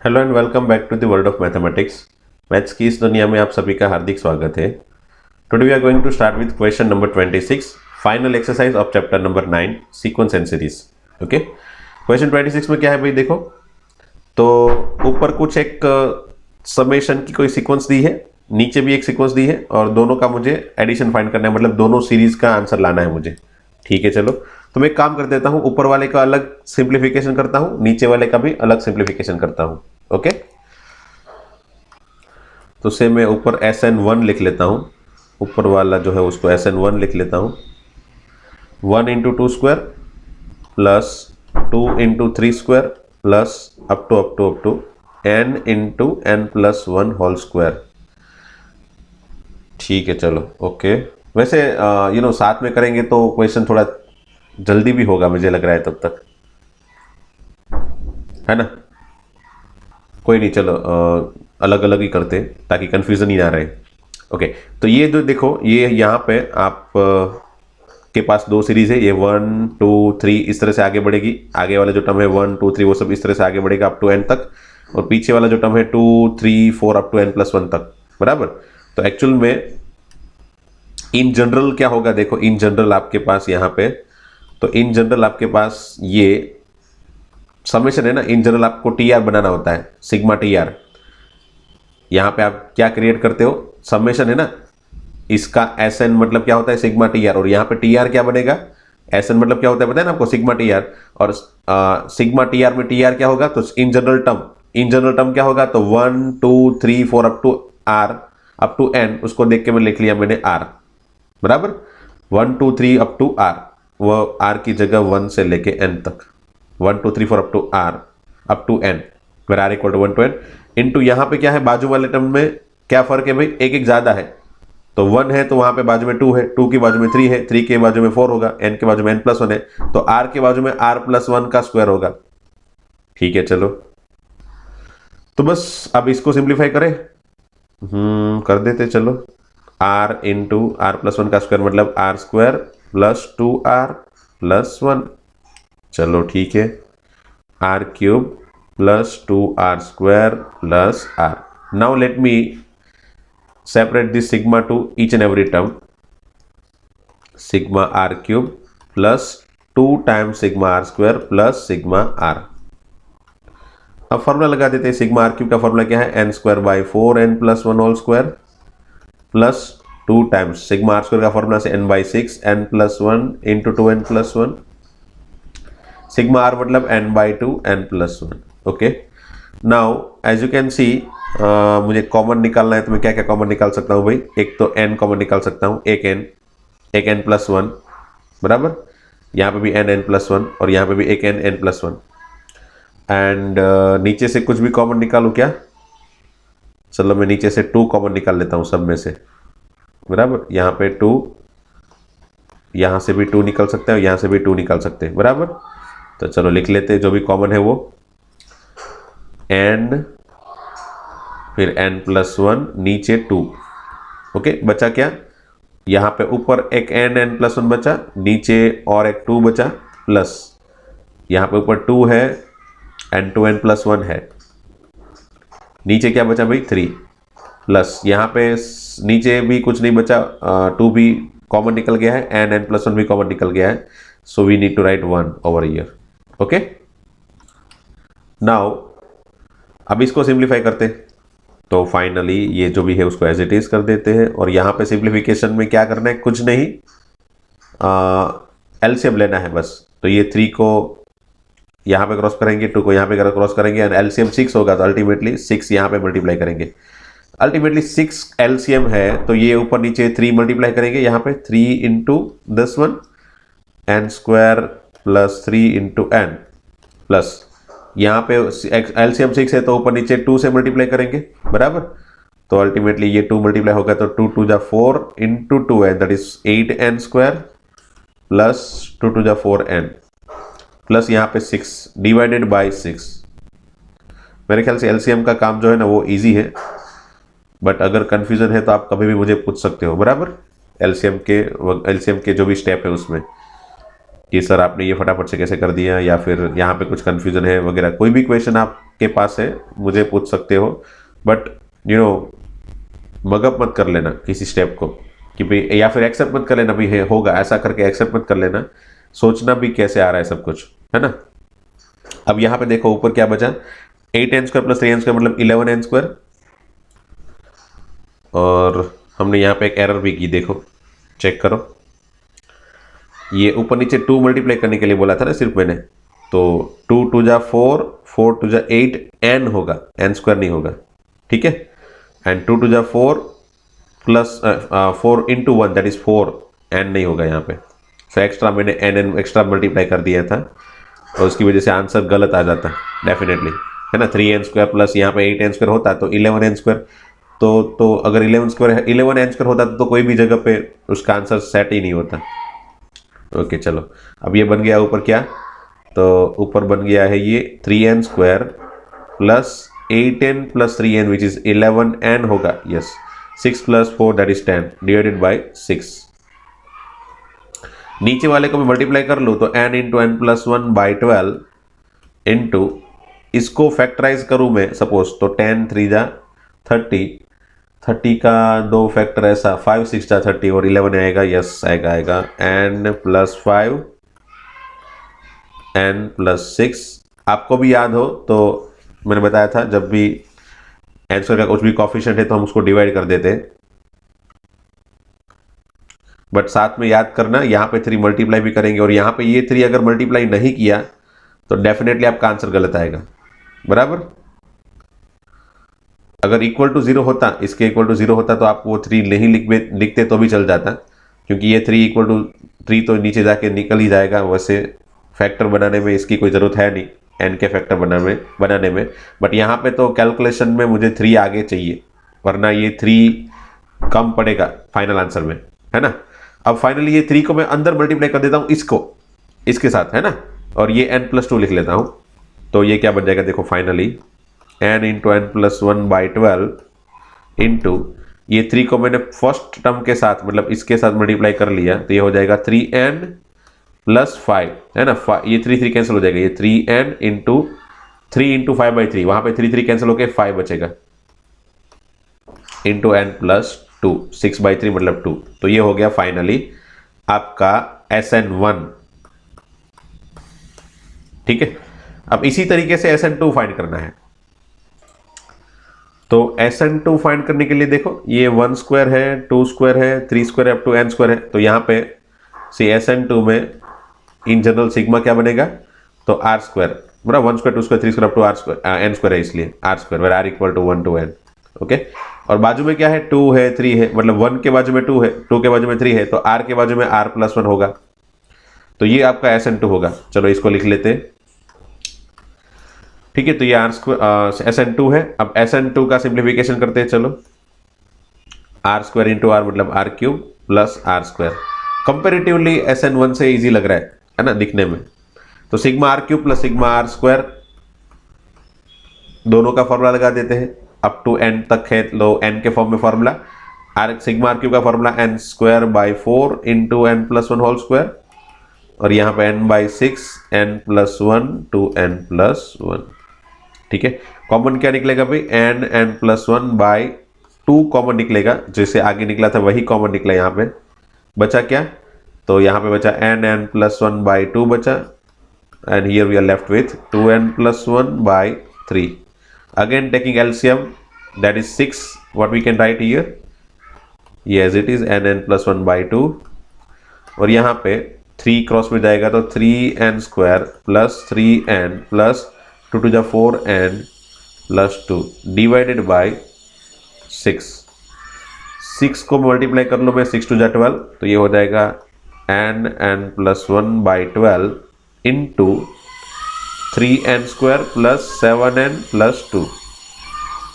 Hello and welcome back to the world of mathematics. Maths की इस दुनिया में आप सभी का हार्दिक स्वागत है। Today we are going to start with question number 26, final exercise of chapter number 9, sequence and series. Okay, question 26 में क्या है भाई, देखो तो ऊपर कुछ एक समेशन की कोई सीक्वेंस दी है, नीचे भी एक सीक्वेंस दी है और दोनों का मुझे एडिशन फाइंड करना है, मतलब दोनों सीरीज का आंसर लाना है मुझे। ठीक है, चलो तो मैं एक काम कर देता हूं, ऊपर वाले का अलग सिंप्लीफिकेशन करता हूं, नीचे वाले का भी अलग सिंप्लीफिकेशन करता हूं। ओके, तो से मैं ऊपर SN1 लिख लेता हूं, ऊपर वाला जो है उसको SN1 लिख लेता हूं। 1 into two square plus 2 into three square plus up to n into n plus 1 whole square. ठीक है, चलो ओके। वैसे साथ में करेंगे तो क्वेश्चन थोड़ा जल्दी भी होगा, मुझे लग रहा है तब तक, है ना। कोई नहीं, चलो अलग अलग ही करते ताकि कंफ्यूजन ही ना रहे। ओके, तो ये जो देखो, ये यहाँ पे आप के पास दो सीरीज है, ये 1 2 3 इस तरह से आगे बढ़ेगी। आगे वाला जो टर्म है 1 2 3 वो सब इस तरह से आगे बढ़ेगा अप टू n तक, और पीछे वाला जो टर्म है 2 3 4 अप टू n प्लस 1 तक, बराबर। तो एक्चुअल में इन जनरल क्या होगा, देखो इन जनरल आपके पास यहाँ पे, तो इन जनरल आपके पास ये समेशन है ना, इन जनरल आपको TR बनाना होता है, सिग्मा TR। यहाँ पे आप क्या क्रिएट करते हो, समेशन है ना, इसका SN मतलब क्या होता है, सिग्मा TR, और यहाँ पे TR क्या बनेगा, SN मतलब क्या होता है पता है ना आपको, सिग्मा TR। और सिग्मा TR में TR क्या होगा, तो इन जनरल टर्म क्या होगा, तो 1 2 3 4 अप टू n, उसको देख के मैं लिख लिया मैंने R, बराबर। 1 2 3 अप टू R, वो R की जगह 1 से लेके n तक, 1 2 3 4 up to n, where R equal to 1 to n। Into यहाँ पे क्या है, बाजू वाले टर्म में क्या फर्क है भाई, एक एक ज्यादा है, तो 1 है तो वहां पे बाजू में 2 है, 2 की बाजू में 3 है, 3 के बाजू में 4 होगा, n के बाजू में n प्लस 1 है, तो r के बाजू में r प्लस 1 का स्क्वायर होगा। ठीक है, चलो तो बस अब इसको सिंप्लीफाई करें, कर देते चलो। r इंटू आर प्लस 1 का स्क्वायर मतलब r square plus 2r plus 1। चलो ठीक है, r cube plus 2r square plus r। Now let me separate this sigma to each and every term, sigma r cube plus 2 times sigma r square plus sigma r। अब formula लगा देते हैं, sigma r cube का formula क्या है, n square by 4n plus 1 whole square plus 2 times sigma r square का formula से n by 6 n plus 1 into 2n plus 1, sigma r मतलब n by 2 n plus 1। Okay, now as you can see मुझे common निकालना है, तो मैं क्या क्या कॉमन निकाल सकता हूँ भाई, एक तो n कॉमन निकाल सकता हूँ, एक n प्लस 1, बराबर। यहाँ पे भी n प्लस 1 और यहाँ पे भी एक n प्लस 1, एंड नीचे से कुछ भी कॉमन निकालूँ क्या, चलो मैं नीचे से 2 कॉमन निकाल लेता हूँ सब में से, बराबर। यहाँ पे 2, यहाँ से भी 2 निकल सकते हैं, यहाँ से भी 2 निकाल सकते हैं, बराबर। तो चलो लिख लेते हैं जो भी कॉमन है वो, n फिर n प्लस 1 नीचे 2। ओके, बचा क्या, यहाँ पे ऊपर एक n प्लस 1 बचा, नीचे और एक 2 बचा, प्लस यहाँ पे ऊपर 2 है एंड 2n प्लस 1 है, नीचे क्या बचा भाई 3, प्लस यहाँ पे नीचे भी कुछ नहीं बचा, 2 भी कॉमन निकल गया है, n प्लस 1 भी कॉमन निकल गया है, so we need to write 1 over here. Okay, now अब इसको सिंप्लीफाई करते हैं, तो फाइनली ये जो भी है उसको एज इट इज कर देते हैं, और यहाँ पे सिंप्लीफिकेशन में क्या करना है, कुछ नहीं, एलसीएम लेना है बस। तो ये 3 को यहाँ पे क्रॉस करेंगे, 2 को यहाँ पे क्रॉस करेंगे, एंड एलसीएम 6 होगा, तो अल्टीमेटली 6 यहाँ पे मल्टीप्लाई करेंगे। अल्टीमेटली 6 एलसीएम है, तो ये ऊपर नीचे 3 मल्टीप्लाई करेंगे, यहाँ पे 3 into this one, n square plus 3 into n, plus यहाँ पे एलसीएम 6 है तो ऊपर नीचे 2 से मल्टीप्लाई करेंगे, बराबर। तो अल्टीमेटली ये 2 मल्टीप्लाई होगा, तो 2 2 जा 4 into 2n, that is 8n square plus 2 2 जा 4n, प्लस यहाँ पे 6 डिवाइडेड बाई 6। मेरे ख्याल से एलसीएम का काम जो है ना वो इजी है, बट अगर कंफ्यूजन है तो आप कभी भी मुझे पूछ सकते हो, बराबर। एलसीएम के जो भी स्टेप है उसमें, कि सर आपने ये फटाफट से कैसे कर दिया, या फिर यहाँ पे कुछ कंफ्यूजन है वगैरह, कोई भी क्वेश्चन आप के पास है मुझे पूछ सकते हो, बट मगअप मत कर लेना किसी स्टेप को कि भाई, या फिर एक्सेप्ट मत कर लेना भाई है होगा ऐसा करके, एक्सेप्ट मत कर लेना, सोचना भी कैसे आ रहा है सब कुछ, है ना। अब यहाँ पे देखो ऊपर क्या बचा, 8n² प्लस 3n² मतलब 11n², और हमने यहाँ पे एक एरर भी की, देखो चेक करो, ये ऊपर नीचे 2 मल्टीप्लाई करने के लिए बोला था ना सिर्फ मैंने, तो 2 2 जा 4, 4 2 जा 8, n होगा, n² नहीं होगा, ठीक है। एंड 2 2 जा 4 plus 4 into 1 that is 4, n नहीं होगा यहाँ पे, सो एक्स्ट्रा मैंने n एक्स्ट्रा मल्टीप्लाई कर दिया था, और उसकी वजह से आंसर गलत आ जाता डेफिनेटली, है ना। 3n² प्लस यहाँ पे 8n² होता तो 11n², तो अगर 11n² होता तो कोई भी जगह पे उसका आंसर सेट ही नहीं होता। ओके चलो, अब ये बन गया ऊपर क्या, तो ऊपर बन गया है ये 3n² plus 8n plus 3n which is 11n होगा, yes, 6 plus 4 that is 10 divided by 6। नीचे वाले को मैं मल्टीप्लाई कर लूँ तो n into n plus 1 by 12 into इसको फैक्टराइज करूँ मैं सपोज, तो 10 3 जा 30, 30 का 2 फैक्टर ऐसा 5 6 जा 30 और 11 आएगा, यस आएगा n प्लस 5 n प्लस 6। आपको भी याद हो तो मैंने बताया था जब भी n² का कुछ भी कॉफिशिएंट है तो हम उसको डिवाइड कर देते हैं, बट साथ में याद करना यहाँ पे 3 मल्टीप्लाई भी करेंगे, और यहाँ पे ये 3 अगर मल्टीप्लाई नहीं किया तो डेफिनेटली आपका आंसर गलत आएगा, बराबर। अगर इक्वल टू 0 होता, इसके इक्वल टू 0 होता तो आप वो 3 नहीं लिखते तो भी चल जाता, क्योंकि ये 3 इक्वल टू 3 तो नीचे जाके निकल ही जाएगा, वैसे फैक्टर बनाने में इसकी कोई ज़रूरत है नहीं, n के फैक्टर बनाने में, बट यहाँ पे तो कैलकुलेशन में मुझे 3 आगे चाहिए, वरना ये 3 कम पड़ेगा फाइनल आंसर में, है ना। अब फाइनली ये 3 को मैं अंदर मल्टीप्लाई कर देता हूँ इसके साथ, है ना, और ये n प्लस 2 लिख लेता हूँ, तो ये क्या बन जाएगा देखो finally n into n plus 1 by 12 into ये 3 को मैंने फर्स्ट टर्म के साथ मतलब इसके साथ मल्टीप्लाई कर लिया, तो ये हो जाएगा 3n प्लस 5, है ना, ये 3 3 कैंसिल हो जाएगा, ये 3n इंटू 3 इंटू 5 बाई 3, वहां पे 3 3 कैंसिल होकर 5 बचेगा, इंटू n प्लस 2, 6 बाई 3 मतलब 2, तो ये हो गया फाइनली आपका SN1, ठीक है। अब इसी तरीके से SN2 फाइंड करना है, तो SN2 फाइंड करने के लिए देखो ये 1² है, 2² है, 3² है, अप टू n² है, तो यहाँ पे सी SN2 में इन जनरल सिग्मा क्या बनेगा, तो r², बराबर 1², 2², 3² अप टू n² है, इसलिए r² where r equal to 1 to n, okay. और बाजू में क्या है, 2 है, 3 है, मतलब 1 के बाजू में 2 है, 2 के बाजू में 3 है, तो r के बाजू में r प्लस 1 होगा, तो ये आपका SN2 होगा। चलो इसको लिख लेते हैं, ठीक है, तो ये SN2 है। अब SN2 का सिंप्लीफिकेशन करते हैं, चलो r² इंटू r मतलब r³ plus r², comparatively SN1 से इजी लग रहा है ना दिखने में, तो sigma r³ plus sigma r² दोनों का फॉर्मूला लगा देते हैं, अप टू n तक है, लो n के फॉर्म में फॉर्मूला, सिग्मा r³ का formula n² by 4 into n plus 1 whole square, और यहाँ पे n by 6 n plus 1 two n plus 1, ठीक है। कॉमन क्या निकलेगा भाई, n प्लस 1 बाई 2 कॉमन निकलेगा, जैसे आगे निकला था वही कॉमन निकला, यहाँ पे बचा क्या, तो यहाँ पे बचा n प्लस 1 बाई 2 बचा, and here we are left with 2n plus 1 by 3, again taking LCM that is 6, what we can write here, yes it is n plus 1 by 2, और यहाँ पे 3 क्रॉस में जाएगा तो 3n² plus 3n plus 2 to the 4n plus 2 divided by 6 को multiply कर लो मैं, 6 to the 12, तो ये हो जाएगा n plus 1 by 12 into 3n² plus 7n plus 2,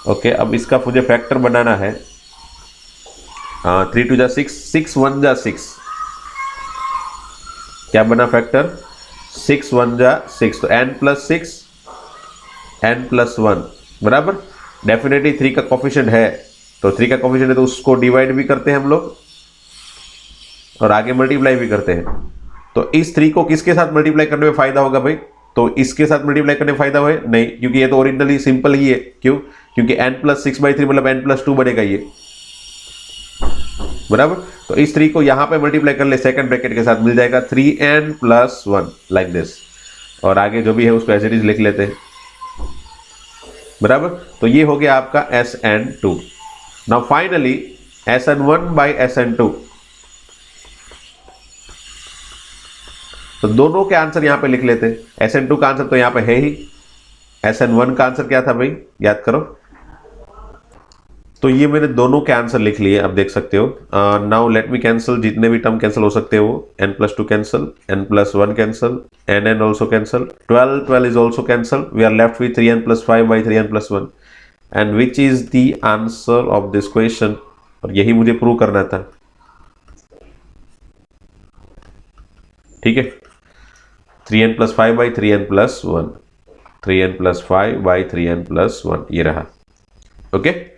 okay. अब इसका मुझे फैक्टर बनाना है, 3 to the 6, 6 1 जा 6, क्या बना फैक्टर, 6 1 जा 6, तो n प्लस 6 n प्लस 1 बराबर, डेफिनेटली 3 का कोफिशिएंट है, तो 3 का कोफिशिएंट है तो उसको डिवाइड भी करते हैं हम लोग और आगे मल्टीप्लाई भी करते हैं, तो इस 3 को किसके साथ मल्टीप्लाई करने में फायदा होगा भाई, तो इसके साथ मल्टीप्लाई करने फायदा हुआ नहीं, क्योंकि ये तो ओरिजिनली सिंपल ही है। क्यों? क्योंकि n+6/3 मतलब n+2 बनेगा ये, बराबर। तो इस 3 को यहां पे मल्टीप्लाई कर ले सेकंड ब्रैकेट के साथ, मिल जाएगा 3n+1 लाइक दिस। और आगे जो भी है उसको एज इट इज लिख लेते हैं, बराबर। तो ये हो गया आपका SN2। नाउ फाइनली SN1/SN2, तो दोनों के आंसर यहां पे लिख लेते हैं। SN2 का आंसर तो यहां पे है ही, SN1 का आंसर क्या था भाई, याद करो। तो ये मैंने दोनों के आंसर लिख लिए, अब देख सकते हो। नाउ लेट मी कैंसिल, जितने भी टर्म कैंसिल हो सकते हो, n+2 cancel, n+1 cancel, nn also cancel, 12 is also cancel. We are left with 3n+5/3n+1 and which is the answer of this question. और यही मुझे प्रूव करना था, ठीक है। 3n+5/3n+1, 3n+5/3n+1 ये रहा, ओके।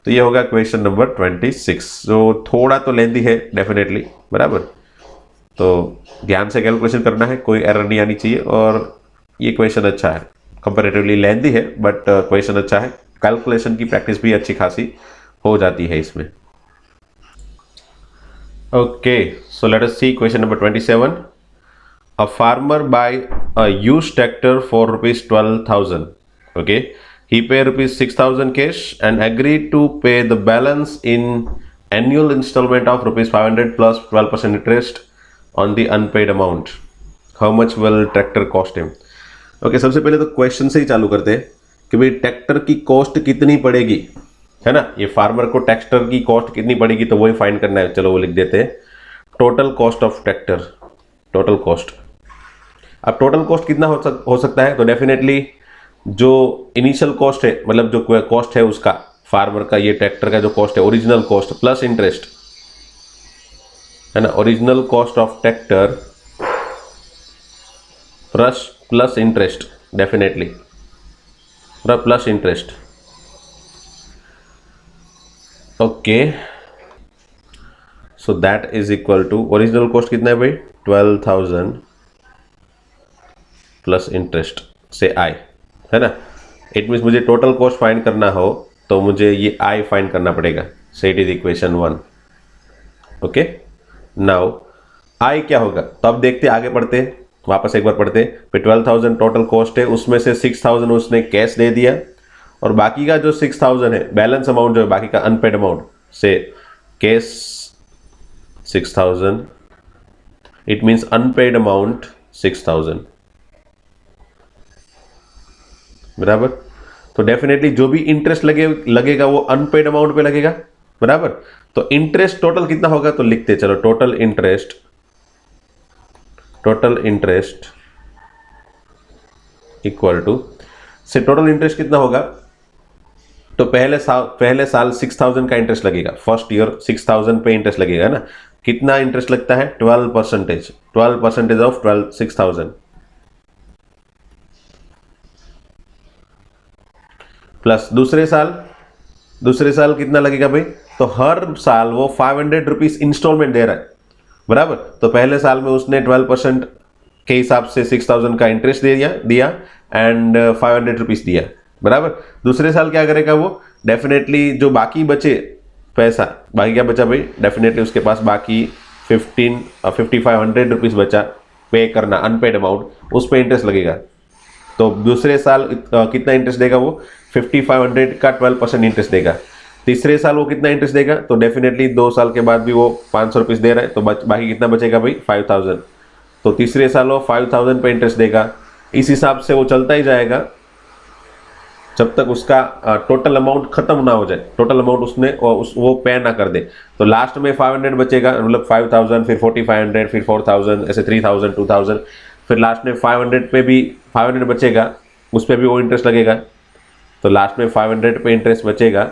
तो ये होगा क्वेश्चन नंबर 26, जो थोड़ा तो लेंदी है डेफिनेटली, बराबर। तो ध्यान से कैलकुलेशन करना है, कोई एरर नहीं आनी चाहिए। और ये क्वेश्चन अच्छा है, कंपैरेटिवली लेंदी है बट क्वेश्चन अच्छा है। कैलकुलेशन की प्रैक्टिस भी अच्छी खासी हो जाती है इसमें। Okay, so let us see question number 27। A farmer buy a used tractor for ₹12,000. Okay, he pay ₹6,000 cash and agreed to pay the balance in annual installment of ₹500 plus 12% interest on the unpaid amount. How much will tractor cost him? Okay, सबसे पहले तो question से ही चालू करते हैं कि भाई tractor की कॉस्ट कितनी पड़ेगी, है ना। ये फार्मर को ट्रैक्टर की कॉस्ट कितनी पड़ेगी तो वही फाइंड करना है। चलो वो लिख देते हैं, total cost of tractor, total cost. अब टोटल कॉस्ट कितना हो सकता है, तो डेफिनेटली जो इनिशियल कॉस्ट है, मतलब जो कॉस्ट है उसका, फार्मर का, ये ट्रैक्टर का जो कॉस्ट है, ओरिजिनल कॉस्ट प्लस इंटरेस्ट, है ना। Original cost of tractor plus interest, definitely plus interest. Okay, so that is equal to, original cost कितना है भाई, 12,000 प्लस इंटरेस्ट से आई, है ना। इट मीन्स मुझे टोटल कॉस्ट फाइंड करना हो तो मुझे ये आई फाइंड करना पड़ेगा। So it is equation 1। Okay, now I क्या होगा, तो अब देखते आगे पढ़ते, वापस एक बार पढ़ते। फिर 12,000 टोटल कॉस्ट है, उसमें से 6,000 उसने कैश दे दिया, और बाकी का जो 6,000 है बैलेंस अमाउंट जो है, बाकी का अनपेड अमाउंट से cash 6,000, it means unpaid amount 6,000, बराबर। तो डेफिनेटली जो भी इंटरेस्ट लगेगा वो अनपेड अमाउंट पे लगेगा, बराबर। तो इंटरेस्ट टोटल कितना होगा, तो लिखते चलो, टोटल इंटरेस्ट इक्वल टू से, टोटल इंटरेस्ट कितना होगा, तो पहले साल 6,000 का इंटरेस्ट लगेगा, फर्स्ट ईयर 6,000 पे इंटरेस्ट लगेगा ना। कितना इंटरेस्ट लगता है, 12% ऑफ 6,000 प्लस दूसरे साल कितना लगेगा भाई, तो हर साल वो 500 रुपीज इंस्टॉलमेंट दे रहा है, बराबर। तो पहले साल में उसने 12% के हिसाब से 6,000 का इंटरेस्ट दिया एंड 500 रुपीज दिया, बराबर। दूसरे साल क्या करेगा वो, डेफिनेटली जो बाकी बचे पैसा, बाकी क्या बचा भाई, डेफिनेटली उसके पास बाकी 5,500 रुपीज बचा पे करना, अनपेड अमाउंट, उस पर इंटरेस्ट लगेगा। तो दूसरे साल कितना इंटरेस्ट देगा वो, 5,500 का 12% इंटरेस्ट देगा। तीसरे साल वो कितना इंटरेस्ट देगा, तो डेफिनेटली 2 साल के बाद भी वो 500 रुपीज दे रहा है, तो बाकी कितना बचेगा भाई, 5,000। तो तीसरे साल वो 5,000 पे इंटरेस्ट देगा। इस हिसाब से वो चलता ही जाएगा जब तक उसका टोटल अमाउंट खत्म ना हो जाए, टोटल अमाउंट उसने वो पे ना कर दे। तो लास्ट में 500 बचेगा, मतलब 5,000, फिर 4,500, फिर 4,000, ऐसे 3,000, 2,000, फिर लास्ट में 500 पे भी 500 बचेगा, उस पर भी वो इंटरेस्ट लगेगा। तो लास्ट में 500 पे इंटरेस्ट बचेगा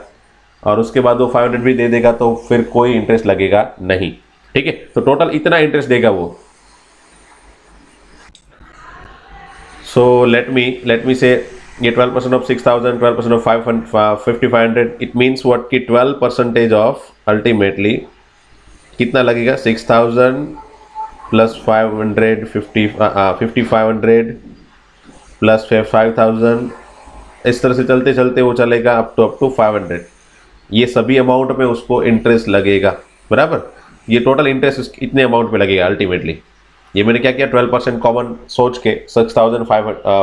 और उसके बाद वो 500 भी दे देगा, तो फिर कोई इंटरेस्ट लगेगा नहीं, ठीक है। तो टोटल इतना इंटरेस्ट देगा वो। सो लेट मी से ये 12% of 6,000, 12% of 5,500, it means what कि 12% ऑफ अल्टीमेटली कितना लगेगा, 6,000 प्लस 500, 5,500 प्लस 5000, इस तरह से चलते चलते वो चलेगा अप टू 500। ये सभी अमाउंट में उसको इंटरेस्ट लगेगा, बराबर। ये टोटल इंटरेस्ट इतने अमाउंट पे लगेगा अल्टीमेटली। ये मैंने क्या किया, 12% कॉमन सोच के 6000,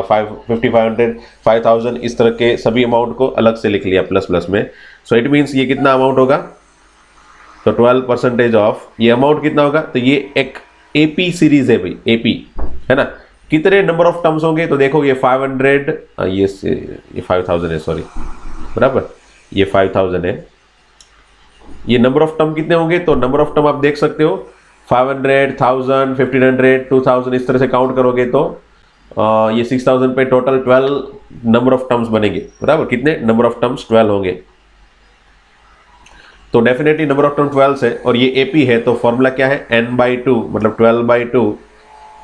5500, 5000 इस तरह के सभी अमाउंट को अलग से लिख लिया प्लस प्लस में। सो इट मीन्स ये कितना अमाउंट होगा, तो 12% ऑफ ये अमाउंट कितना होगा, तो ये एक एपी सीरीज है भाई, एपी है ना। कितने नंबर ऑफ टर्म्स होंगे, तो देखो ये 500, ये 5000 है, सॉरी, बराबर, ये 5000 है। ये नंबर ऑफ टर्म कितने होंगे, तो नंबर ऑफ टर्म आप देख सकते हो 500, 1000, 1500, 2000 इस तरह से काउंट करोगे तो ये 6000 पे टोटल 12 नंबर ऑफ टर्म्स बनेंगे, बराबर। कितने नंबर ऑफ टर्म्स, 12 होंगे। तो डेफिनेटली नंबर ऑफ टर्म 12 है और ये एपी है, तो फॉर्मूला क्या है, n/2 मतलब 12/2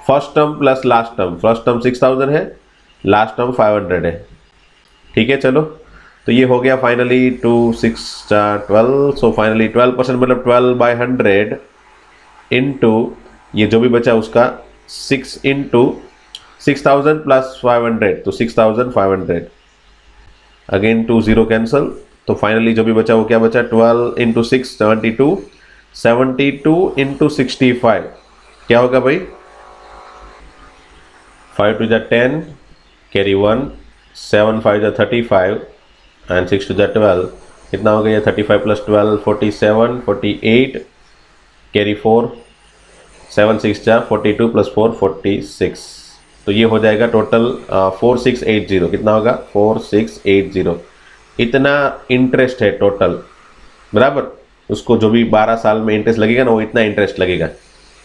first term plus last term. First term 6000 है, लास्ट टर्म 500 है, ठीक है। चलो, तो ये हो गया फाइनली 2 6 12। सो फाइनली 12% मतलब 12/100 इंटू ये जो भी बचा उसका 6 इंटू 6000 प्लस 500, तो 6500। अगेन 2 0 कैंसल, तो फाइनली जो भी बचा वो क्या बचा, 12 इंटू 6 72, 72 इंटू 65 क्या होगा भाई, 5 2 10 कैरी 1, 7 5 35 एंड 6 2 12 कितना हो गया, 35 प्लस 12 47, 48 कैरी 4, 7 6 42 प्लस 4 46। तो ये हो जाएगा टोटल 4680। कितना होगा, 4680। इतना इंटरेस्ट है टोटल, बराबर। उसको जो भी 12 साल में इंटरेस्ट लगेगा ना, वो इतना इंटरेस्ट लगेगा,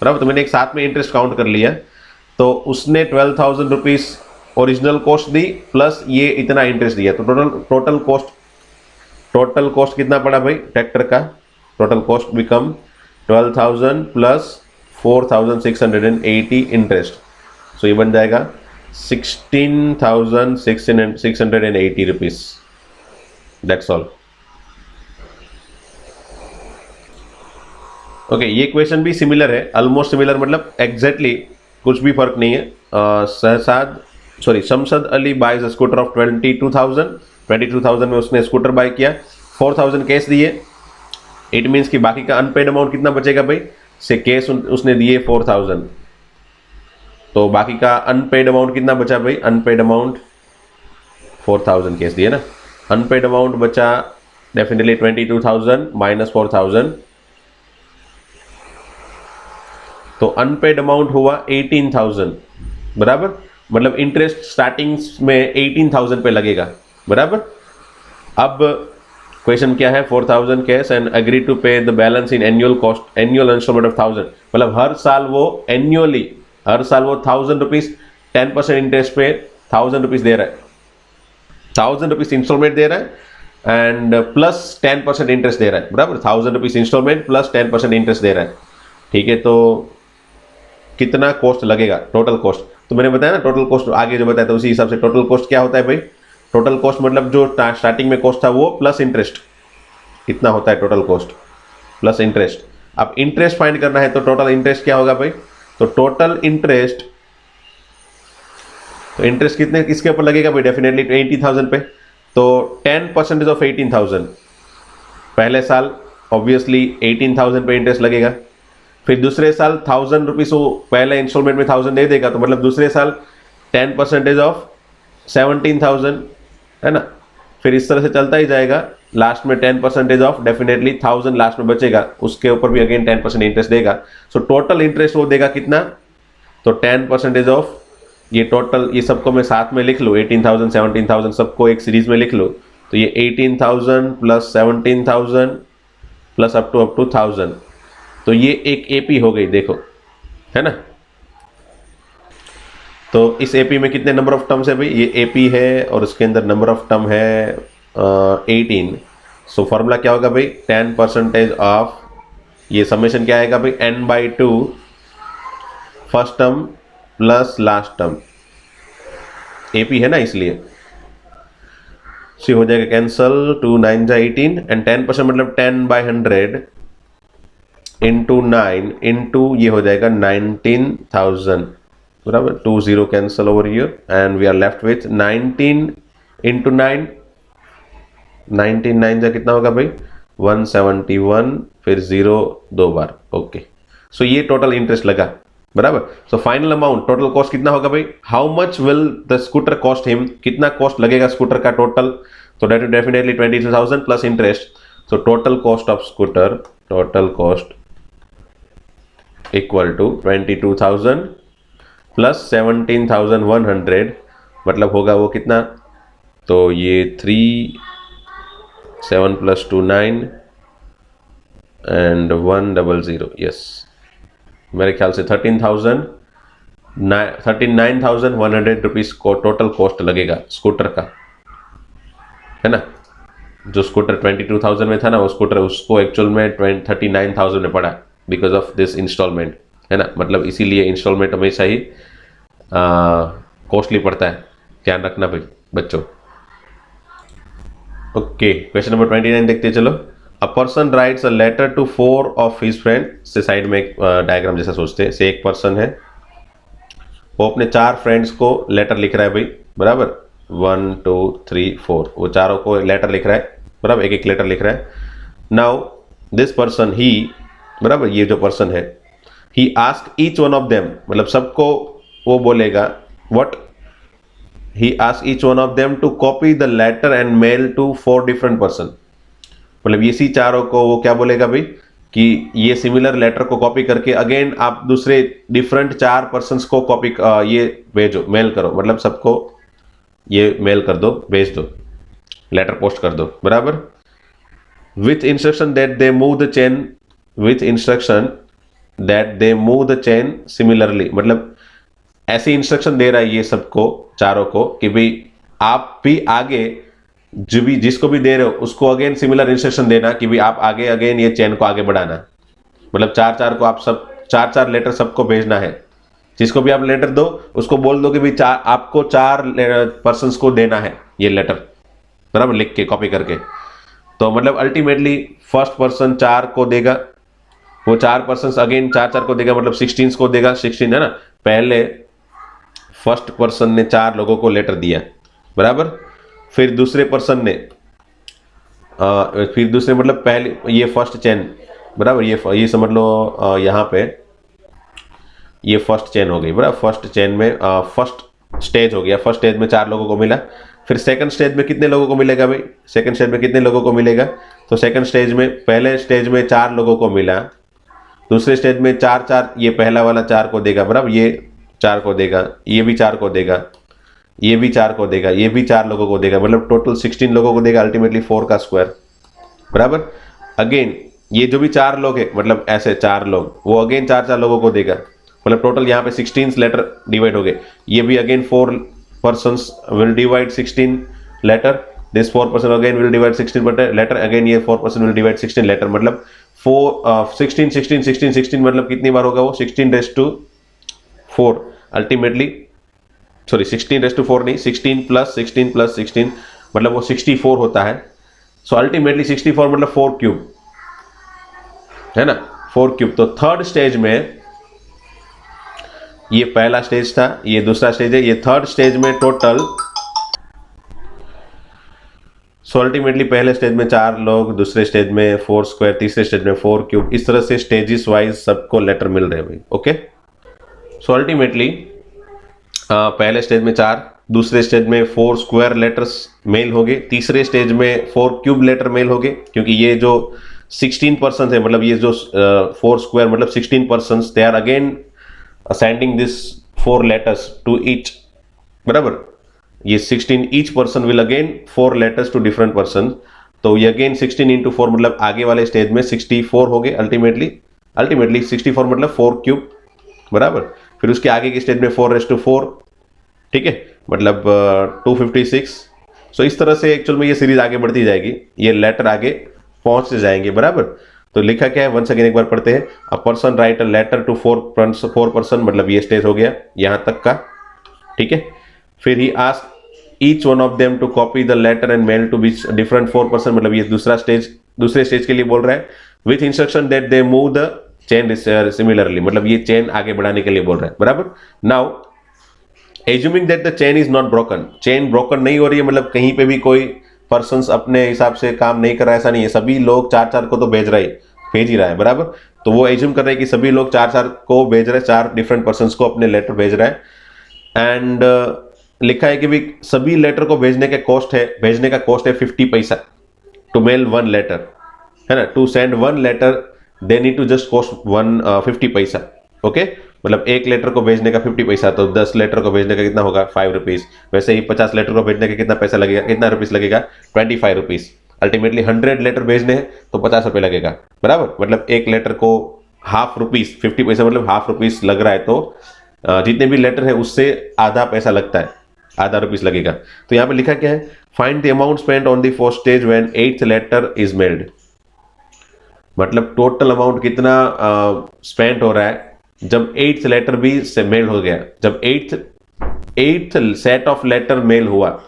बराबर। तो मैंने एक साथ में इंटरेस्ट काउंट कर लिया। तो उसने 12,000 रुपीज़ ओरिजिनल कॉस्ट दी प्लस ये इतना इंटरेस्ट दिया, तो टोटल कॉस्ट कितना पड़ा भाई ट्रैक्टर का, total cost become 12,000 plus 4,680 interest. So ये बन जाएगा 16,680 रुपीज़। That's all. ओके, ये क्वेश्चन भी सिमिलर है, ऑलमोस्ट सिमिलर, मतलब एग्जैक्टली कुछ भी फर्क नहीं है। Shamshad Ali buys scooter of 22,000 में उसने स्कूटर बाय किया, 4,000 कैश दिए। इट मीन्स कि बाकी का अनपेड अमाउंट कितना बचेगा भाई, से कैश उसने दिए 4,000, तो बाकी का अनपेड अमाउंट कितना बचा भाई, अनपेड अमाउंट 4,000 कैश दिए ना, अनपेड अमाउंट बचा डेफिनेटली 22,000 माइनस 4,000, तो अनपेड अमाउंट हुआ 18,000, बराबर। मतलब इंटरेस्ट स्टार्टिंग में 18,000 पे लगेगा, बराबर। अब क्वेश्चन क्या है, 4,000 cash and agree to pay the balance in annual cost, annual instalment of 1000, मतलब हर साल वो 1,000 रुपीज 10% इंटरेस्ट पे 1,000 रुपीज दे रहा है, 1,000 रुपीज इंस्टॉलमेंट दे रहा है एंड प्लस 10% इंटरेस्ट दे रहा है, बराबर। 1,000 रुपीज इंस्टॉलमेंट प्लस 10% इंटरेस्ट दे रहा है, ठीक है। तो कितना कॉस्ट लगेगा, टोटल कॉस्ट, तो मैंने बताया ना टोटल कॉस्ट आगे जो बताया था उसी हिसाब से टोटल कॉस्ट क्या होता है भाई, टोटल कॉस्ट मतलब जो स्टार्टिंग में कॉस्ट था वो प्लस इंटरेस्ट, कितना होता है टोटल कॉस्ट प्लस इंटरेस्ट। अब इंटरेस्ट फाइंड करना है तो टोटल इंटरेस्ट क्या होगा भाई, तो टोटल इंटरेस्ट, तो इंटरेस्ट कितने किसके ऊपर लगेगा भाई, डेफिनेटली 80,000 पे, तो 10% ऑफ 18,000 पहले साल ऑब्वियसली 18,000 पे इंटरेस्ट लगेगा, फिर दूसरे साल 1,000 रुपीज़ वो पहले इंस्टॉलमेंट में 1,000 दे देगा, तो मतलब दूसरे साल 10% ऑफ 17,000 है ना, फिर इस तरह से चलता ही जाएगा। लास्ट में 10% ऑफ डेफिनेटली 1,000 लास्ट में बचेगा, उसके ऊपर भी अगेन 10% इंटरेस्ट देगा। सो टोटल इंटरेस्ट वो देगा कितना, तो 10% ऑफ ये टोटल, ये सबको मैं साथ में लिख लूँ, 18,000 17,000 सबको एक सीरीज में लिख लो, तो ये 18,000 प्लस 17,000 प्लस अप टू 1,000, तो ये एक एपी हो गई, देखो है ना। तो इस एपी में कितने नंबर ऑफ टर्म्स है भाई, ये एपी है और उसके अंदर नंबर ऑफ टर्म है 18। सो फॉर्मूला क्या होगा भाई, 10% ऑफ, ये समेशन क्या आएगा भाई, n/2 first term plus last term, AP है ना इसलिए, सी हो जाएगा कैंसल, 2 9 जा 18 एंड 10% मतलब 10/100 इंटू 9 इंटू ये हो जाएगा 19,000, बराबर 2 0 cancel over here and we are left with 19 into 9, 19 9 जा कितना होगा भाई 171, फिर 0 दो बार। ओके, सो ये टोटल इंटरेस्ट लगा, बराबर। So final amount total cost कितना होगा भाई, how much will the scooter cost him, कितना कॉस्ट लगेगा स्कूटर का टोटल, तो that is definitely 22,000 plus interest. So total cost of scooter, total cost equal to 22,000 plus 17,100, मतलब होगा वो कितना, तो ये 3 7 प्लस 2 9 एंड 100, यस, मेरे ख्याल से 39,100 रुपीज को टोटल कॉस्ट लगेगा स्कूटर का, है ना। जो स्कूटर 22,000 में था ना, वो स्कूटर उसको एक्चुअल में 39,000 में पड़ा बिकॉज ऑफ दिस इंस्टॉलमेंट, है ना। मतलब इसीलिए इंस्टॉलमेंट हमेशा ही कॉस्टली पड़ता है, ध्यान रखना भाई बच्चों। ओके, क्वेश्चन नंबर 29 देखते हैं, चलो। A person writes a letter to 4 of his friend, से साइड में एक डायग्राम जैसा सोचते हैं, से एक पर्सन है, वो अपने 4 फ्रेंड्स को लेटर लिख रहा है भाई, बराबर 1 2 3 4, वो चारों को लेटर लिख रहा है, बराबर एक एक लेटर लिख रहा है। नाउ दिस पर्सन ही, बराबर ये जो पर्सन है, he ask each one of them, मतलब सबको वो बोलेगा what, he ask each one of them to copy the letter and mail to 4 different person, मतलब इसी चारों को वो क्या बोलेगा भाई कि ये सिमिलर लेटर को कॉपी करके अगेन आप दूसरे डिफरेंट 4 पर्सन्स को कॉपी ये भेजो, मेल करो, मतलब सबको ये मेल कर दो, भेज दो, लेटर पोस्ट कर दो, बराबर। With instruction that they move the chain, with instruction that they move the chain similarly, मतलब ऐसी इंस्ट्रक्शन दे रहा है ये सबको चारों को कि भाई आप भी आगे जो भी जिसको भी दे रहे हो उसको अगेन सिमिलर इंस्ट्रक्शन देना कि भाई आप आगे अगेन ये चेन को आगे बढ़ाना, मतलब 4 को आप सब 4 लेटर सबको भेजना है, जिसको भी आप लेटर दो उसको बोल दो कि भाई आपको 4 पर्सन्स को देना है ये लेटर, बराबर, लिख के कॉपी करके। तो मतलब अल्टीमेटली फर्स्ट पर्सन 4 को देगा, वो 4 पर्सन अगेन 4 को देगा, मतलब 16 को देगा, 16 है ना। पहले फर्स्ट पर्सन ने 4 लोगों को लेटर दिया, बराबर, फिर दूसरे पर्सन ने फिर दूसरे मतलब पहले ये फर्स्ट चेन, बराबर, ये समझ लो यहाँ पे ये फर्स्ट चेन हो गई, बराबर, फर्स्ट चेन में फर्स्ट स्टेज हो गया, फर्स्ट स्टेज में 4 लोगों को मिला। फिर सेकंड स्टेज में कितने लोगों को मिलेगा भाई, सेकंड स्टेज में कितने लोगों को मिलेगा, तो सेकंड स्टेज में पहले स्टेज में 4 लोगों को मिला, दूसरे स्टेज में 4 ये पहला वाला 4 को देगा, बराबर, ये 4 को देगा, ये भी 4 को देगा, ये भी 4 को देगा, ये भी 4 लोगों को देगा, मतलब टोटल 16 लोगों को देगा, अल्टीमेटली 4 का स्क्वायर, बराबर। अगेन ये जो भी 4 लोग है, मतलब ऐसे 4 लोग, वो अगेन 4 लोगों को देगा, मतलब टोटल यहाँ पे 16 लेटर डिवाइड हो गए। ये भी again 4 persons will divide 16 letter, this 4 person again will divide 16 letter, again ये 4 पर्सन विल डिवाइड 16 लेटर, मतलब 16 16 16 16, मतलब कितनी बार होगा वो 16⁻4 अल्टीमेटली, सॉरी 16⁻4 नहीं, 16 प्लस 16 प्लस 16, मतलब वो 64 होता है। सो अल्टीमेटली 64 मतलब 4 क्यूब, है ना, 4 क्यूब। तो थर्ड स्टेज में, ये पहला स्टेज था, ये दूसरा स्टेज है, ये थर्ड स्टेज में टोटल, सो अल्टीमेटली पहले स्टेज में 4 लोग, दूसरे स्टेज में 4 स्क्वायर, तीसरे स्टेज में 4 क्यूब, इस तरह से स्टेजेस वाइज सबको लेटर मिल रहे हैं भाई। ओके, सो अल्टीमेटली पहले स्टेज में 4, दूसरे स्टेज में 4 स्क्वायर लेटर्स मेल हो गए, तीसरे स्टेज में 4 क्यूब लेटर मेल हो गए, क्योंकि ये जो 16 पर्सन है, मतलब ये जो 4 स्क्वायर मतलब 16 person, they are again sending this 4 letters to each, बराबर, ये 16 each person will again 4 letters to different person, तो ये अगेन 16 into 4 मतलब आगे वाले स्टेज में 64 हो गए अल्टीमेटली 64 मतलब 4 क्यूब, बराबर। फिर उसके आगे की स्टेज में 4⁻4, ठीक है, मतलब 256। सो इस तरह से एक्चुअल में ये सीरीज आगे बढ़ती जाएगी, ये लेटर आगे पहुंचते जाएंगे, बराबर। तो लिखा क्या है, वंस अगेन एक बार पढ़ते हैं। A person write a letter to 4 person, मतलब ये स्टेज हो गया यहां तक का, ठीक है। फिर he ask each one of them to copy the letter and mail to बीच डिफरेंट 4 पर्सन, मतलब ये दूसरे स्टेज के लिए बोल रहा है, with instruction that they move the chain similarly, मतलब ये चेन आगे बढ़ाने के लिए बोल रहा है, बराबर। Now assuming that the chain is not broken, chain broken नहीं हो रही है, मतलब कहीं पे भी कोई पर्सन अपने हिसाब से काम नहीं कर रहा है, ऐसा नहीं है, सभी लोग चार चार को तो भेज ही रहा है, बराबर। तो वो एज्यूम कर रहे हैं कि सभी लोग चार चार को भेज रहे हैं, चार डिफरेंट पर्सन को अपने लेटर भेज रहा है। एंड लिखा है कि भी सभी लेटर को भेजने का कॉस्ट है 50 पैसा टू मेल वन लेटर, है ना। To send one letter they need to just cost 50 paisa, okay. मतलब एक लेटर को भेजने का 50 पैसा, तो 10 लेटर को भेजने का कितना होगा 5 रुपीज। वैसे ही 50 लेटर को भेजने का कितना पैसा लगेगा, कितना रुपीज लगेगा 25 रुपीज। अल्टीमेटली 100 लेटर भेजने हैं तो 50 रुपये लगेगा, बराबर। मतलब एक लेटर को हाफ रुपीज, 50 पैसा मतलब हाफ रुपीज लग रहा है, तो जितने भी लेटर है उससे आधा पैसा लगता है, आधा रुपीज लगेगा। तो यहाँ पे लिखा क्या है, find the amount spent on the postage when 8th letter is mailed. मतलब टोटल अमाउंट कितना स्पेंड हो रहा है जब 8th लेटर भी से मेल हो गया, जब 8th set of letter mail हुआ।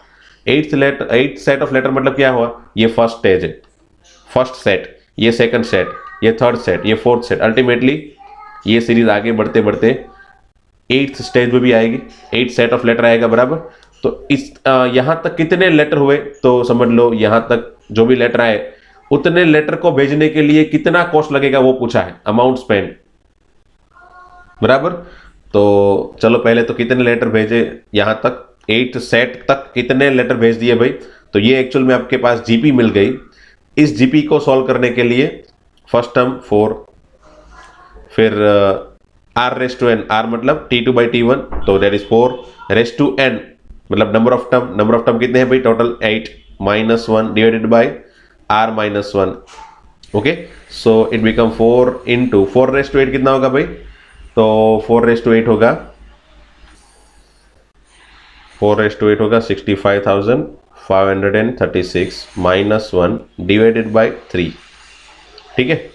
8th सेट ऑफ लेटर मतलब क्या हुआ, ये फर्स्ट स्टेज है, फर्स्ट सेट, ये सेकंड सेट, ये थर्ड सेट, ये फोर्थ सेट। अल्टीमेटली ये सीरीज आगे बढ़ते बढ़ते 8th स्टेज में भी आएगी, 8 सेट ऑफ लेटर आएगा, बराबर। तो इस यहां तक कितने लेटर हुए, तो समझ लो यहां तक जो भी लेटर आए उतने लेटर को भेजने के लिए कितना कॉस्ट लगेगा वो पूछा है, अमाउंट स्पेंड, बराबर। तो चलो पहले तो कितने लेटर भेजे यहां तक, 8 सेट तक कितने लेटर भेज दिए भाई। तो ये एक्चुअल में आपके पास जीपी मिल गई। इस जीपी को सॉल्व करने के लिए फर्स्ट टर्म 4, फिर r raise to n, r मतलब t2 by t1, तो that is 4 raise to n मतलब नंबर ऑफ टर्म कितने हैं भाई, total 8 minus 1 divided by r minus 1, okay. So it become 4 into 4 raise to 8 कितना होगा भाई, तो 4 रेस टू 8 होगा 65,536 माइनस 1 डिवाइडेड बाय 3, ठीक है।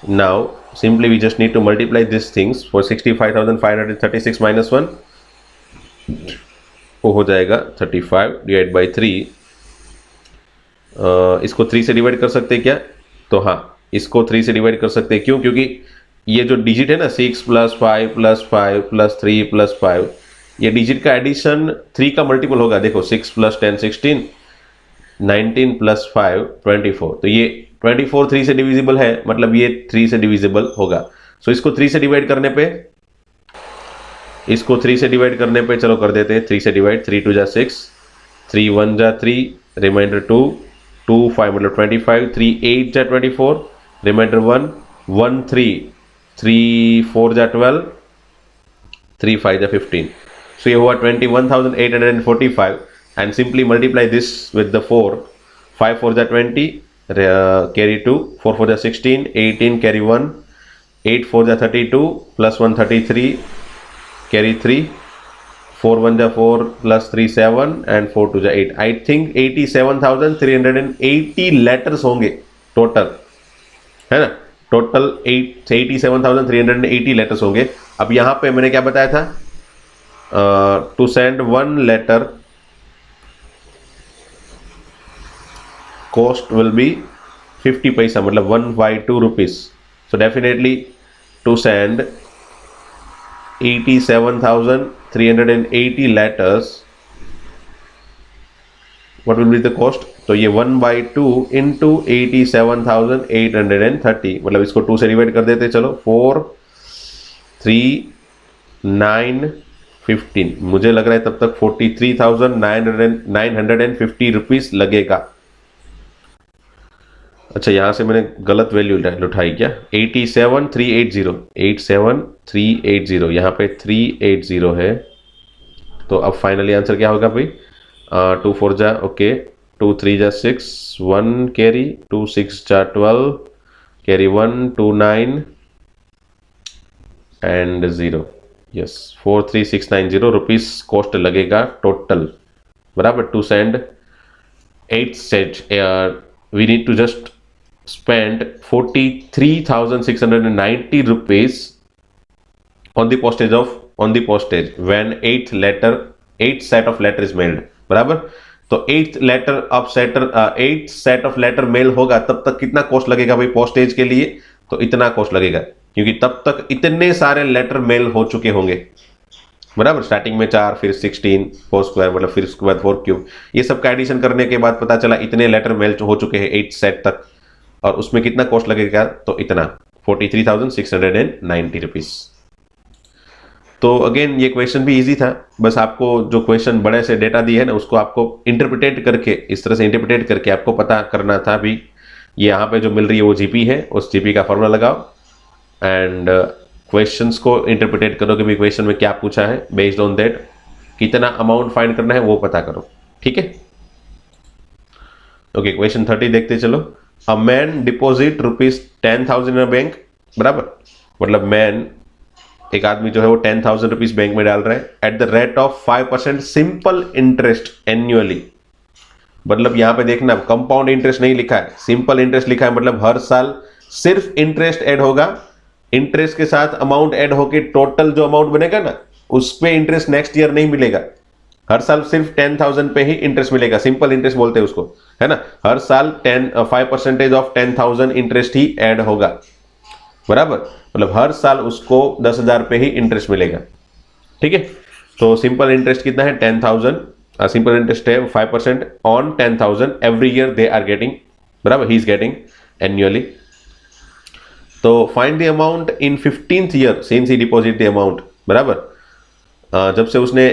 Now simply we just need to multiply this things. For 65,536 minus 1 वो हो जाएगा 35 डिवाइड बाई 3। इसको 3 से डिवाइड कर सकते हैं क्या, तो हाँ इसको 3 से डिवाइड कर सकते हैं। क्यों, क्योंकि ये जो डिजिट है ना 6 + 5 + 5 + 3 + 5, ये डिजिट का एडिशन 3 का मल्टीपल होगा। देखो 6 + 10 16, 19 + 5 24, तो ये 24 3 से डिविजिबल है, मतलब ये 3 से डिविजिबल होगा। सो इसको 3 से डिवाइड करने पे, चलो कर देते हैं 3 से डिवाइड। 3 2 जा 6, 3 1 जा 3, रिमाइंडर 2, 2 5 मतलब 25, 3 8 जा 24, रिमाइंडर 1 1 3, 3 4 जा 12, 3 5 जा 15। सो ये हुआ 21,845 and simply multiply this with the 4, 5 4 जा 20, कैरी 2, 4 4 जा 16, 18 कैरी 1, 8 4 जा 32 + 1 33, कैरी 3, 4 1 जा 4 + 3 7 एंड 4 2 जा 8। आई थिंक 87,380 लेटर्स होंगे टोटल, है ना। टोटल 87,380 लेटर्स होंगे। अब यहाँ पे मैंने क्या बताया था, to send one letter cost will be 50 paisa, मतलब 1/2 rupees. So definitely to send 87,380 letters, what will be the cost? तो ये 1/2 into 87,830, मतलब इसको 2 से डिवाइड कर देते, चलो 4 3 9 15, मुझे लग रहा है तब तक 43,950 रुपीज लगेगा। अच्छा यहाँ से मैंने गलत वैल्यू उठाई क्या, 87,380 यहाँ पे 380 है। तो अब फाइनली आंसर क्या होगा भाई, 2 4 जा ओके, 2 3 जा 6, 1 कैरी, 2 6 जा 12 carry 1, 2 9 and 0, yes 43,690 rupees cost लगेगा टोटल, बराबर। To send 8 set we need to just spend 43,690 rupees on the postage when 8th set of letter is mailed, बराबर। तो 8th set of letter mail होगा तब तक कितना cost लगेगा भाई पोस्टेज के लिए, तो इतना कॉस्ट लगेगा, क्योंकि तब तक इतने सारे लेटर मेल हो चुके होंगे, बराबर। स्टार्टिंग में 4, फिर 16 4 स्क्वायर, मतलब फिर उसके बाद 4 क्यूब, ये सब का एडिशन करने के बाद पता चला इतने लेटर मेल हो चुके हैं 8 सेट तक, और उसमें कितना कॉस्ट लगेगा, तो इतना 43,690 रुपीज। तो अगेन ये क्वेश्चन भी इजी था, बस आपको जो क्वेश्चन बड़े से डेटा दिए है ना, उसको आपको इंटरप्रिटेट करके, इस तरह से इंटरप्रिटेट करके आपको पता करना था भी ये यहाँ पे जो मिल रही है वो जीपी है, उस जीपी का फॉर्मूला लगाओ एंड क्वेश्चंस को इंटरप्रिटेट करो कि भी क्वेश्चन में क्या पूछा है, बेस्ड ऑन दैट कितना अमाउंट फाइंड करना है वो पता करो, ठीक है। ओके, क्वेश्चन 30 देखते चलो। A man deposit ₹10,000 in a bank, बराबर, मतलब मैन, एक आदमी जो है वो 10,000 रुपीज बैंक में डाल रहा है at the rate of 5% simple interest annually. मतलब यहां पे देखना कंपाउंड इंटरेस्ट नहीं लिखा है, सिंपल इंटरेस्ट लिखा है, मतलब हर साल सिर्फ इंटरेस्ट ऐड होगा, इंटरेस्ट के साथ अमाउंट ऐड होके टोटल जो अमाउंट बनेगा ना उस पे इंटरेस्ट नेक्स्ट ईयर नहीं मिलेगा, हर साल सिर्फ 10,000 पे ही इंटरेस्ट मिलेगा, सिंपल इंटरेस्ट बोलते हैं उसको, है ना। हर साल 5% ऑफ 10,000 इंटरेस्ट ही ऐड होगा, बराबर, मतलब हर साल उसको 10,000 पे ही इंटरेस्ट मिलेगा, ठीक है। तो सिंपल इंटरेस्ट कितना है, 10,000, सिंपल इंटरेस्ट है 5% on 10,000 every year they are getting, बराबर, ही इज गेटिंग एन्युअली। तो find the amount in 15th year since he deposit the amount, बराबर, जब से उसने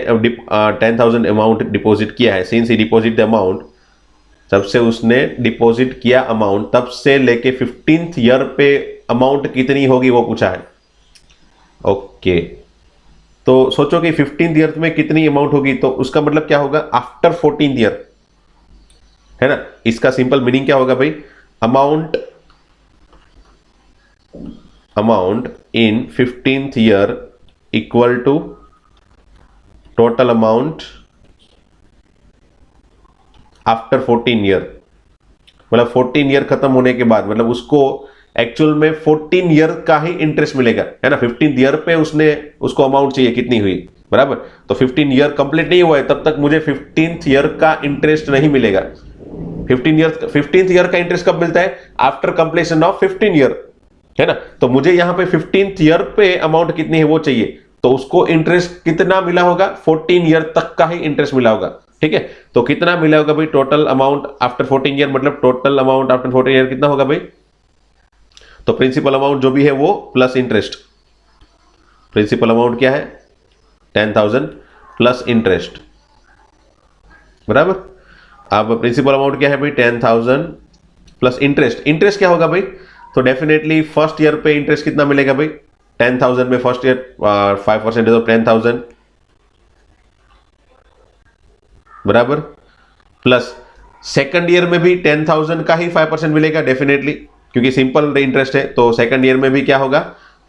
10,000 अमाउंट डिपॉजिट किया है, since he deposit the amount, जब से उसने डिपॉजिट किया अमाउंट तब से लेके 15th ईयर पे अमाउंट कितनी होगी वो पूछा है। ओके, तो सोचो कि 15th ईयर में कितनी अमाउंट होगी, तो उसका मतलब क्या होगा, आफ्टर 14th ईयर, है ना। इसका सिंपल मीनिंग क्या होगा भाई, amount in 15th year equal to total amount after 14 year, मतलब 14 ईयर खत्म होने के बाद, मतलब उसको एक्चुअल में 14 ईयर का ही इंटरेस्ट मिलेगा, है ना। 15th ईयर पे उसको अमाउंट चाहिए कितनी हुई, बराबर, तो 15 ईयर कंप्लीट नहीं हुआ है तब तक मुझे 15th ईयर का इंटरेस्ट नहीं मिलेगा। 15th ईयर का इंटरेस्ट कब मिलता है, आफ्टर कंप्लीशन ऑफ 15 ईयर, है ना। तो मुझे यहां पे 15th ईयर पे अमाउंट कितनी है वो चाहिए, तो उसको इंटरेस्ट कितना मिला होगा, 14 ईयर तक का ही इंटरेस्ट मिला होगा, ठीक है। तो कितना मिला होगा भाई, टोटल अमाउंट आफ्टर 14 ईयर, मतलब टोटल अमाउंट आफ्टर 14 ईयर कितना होगा भाई, तो प्रिंसिपल अमाउंट जो भी है वो प्लस इंटरेस्ट, प्रिंसिपल अमाउंट क्या है 10,000 प्लस इंटरेस्ट, बराबर। अब प्रिंसिपल अमाउंट क्या है भाई 10,000 प्लस इंटरेस्ट, इंटरेस्ट क्या होगा भाई, तो डेफिनेटली फर्स्ट ईयर पे इंटरेस्ट कितना मिलेगा भाई, 10,000 में फर्स्ट ईयर 5% ऑफ 10,000, बराबर, प्लस सेकंड ईयर में भी 10,000 का ही 5% मिलेगा डेफिनेटली, क्योंकि सिंपल इंटरेस्ट है, तो सेकंड ईयर में भी क्या होगा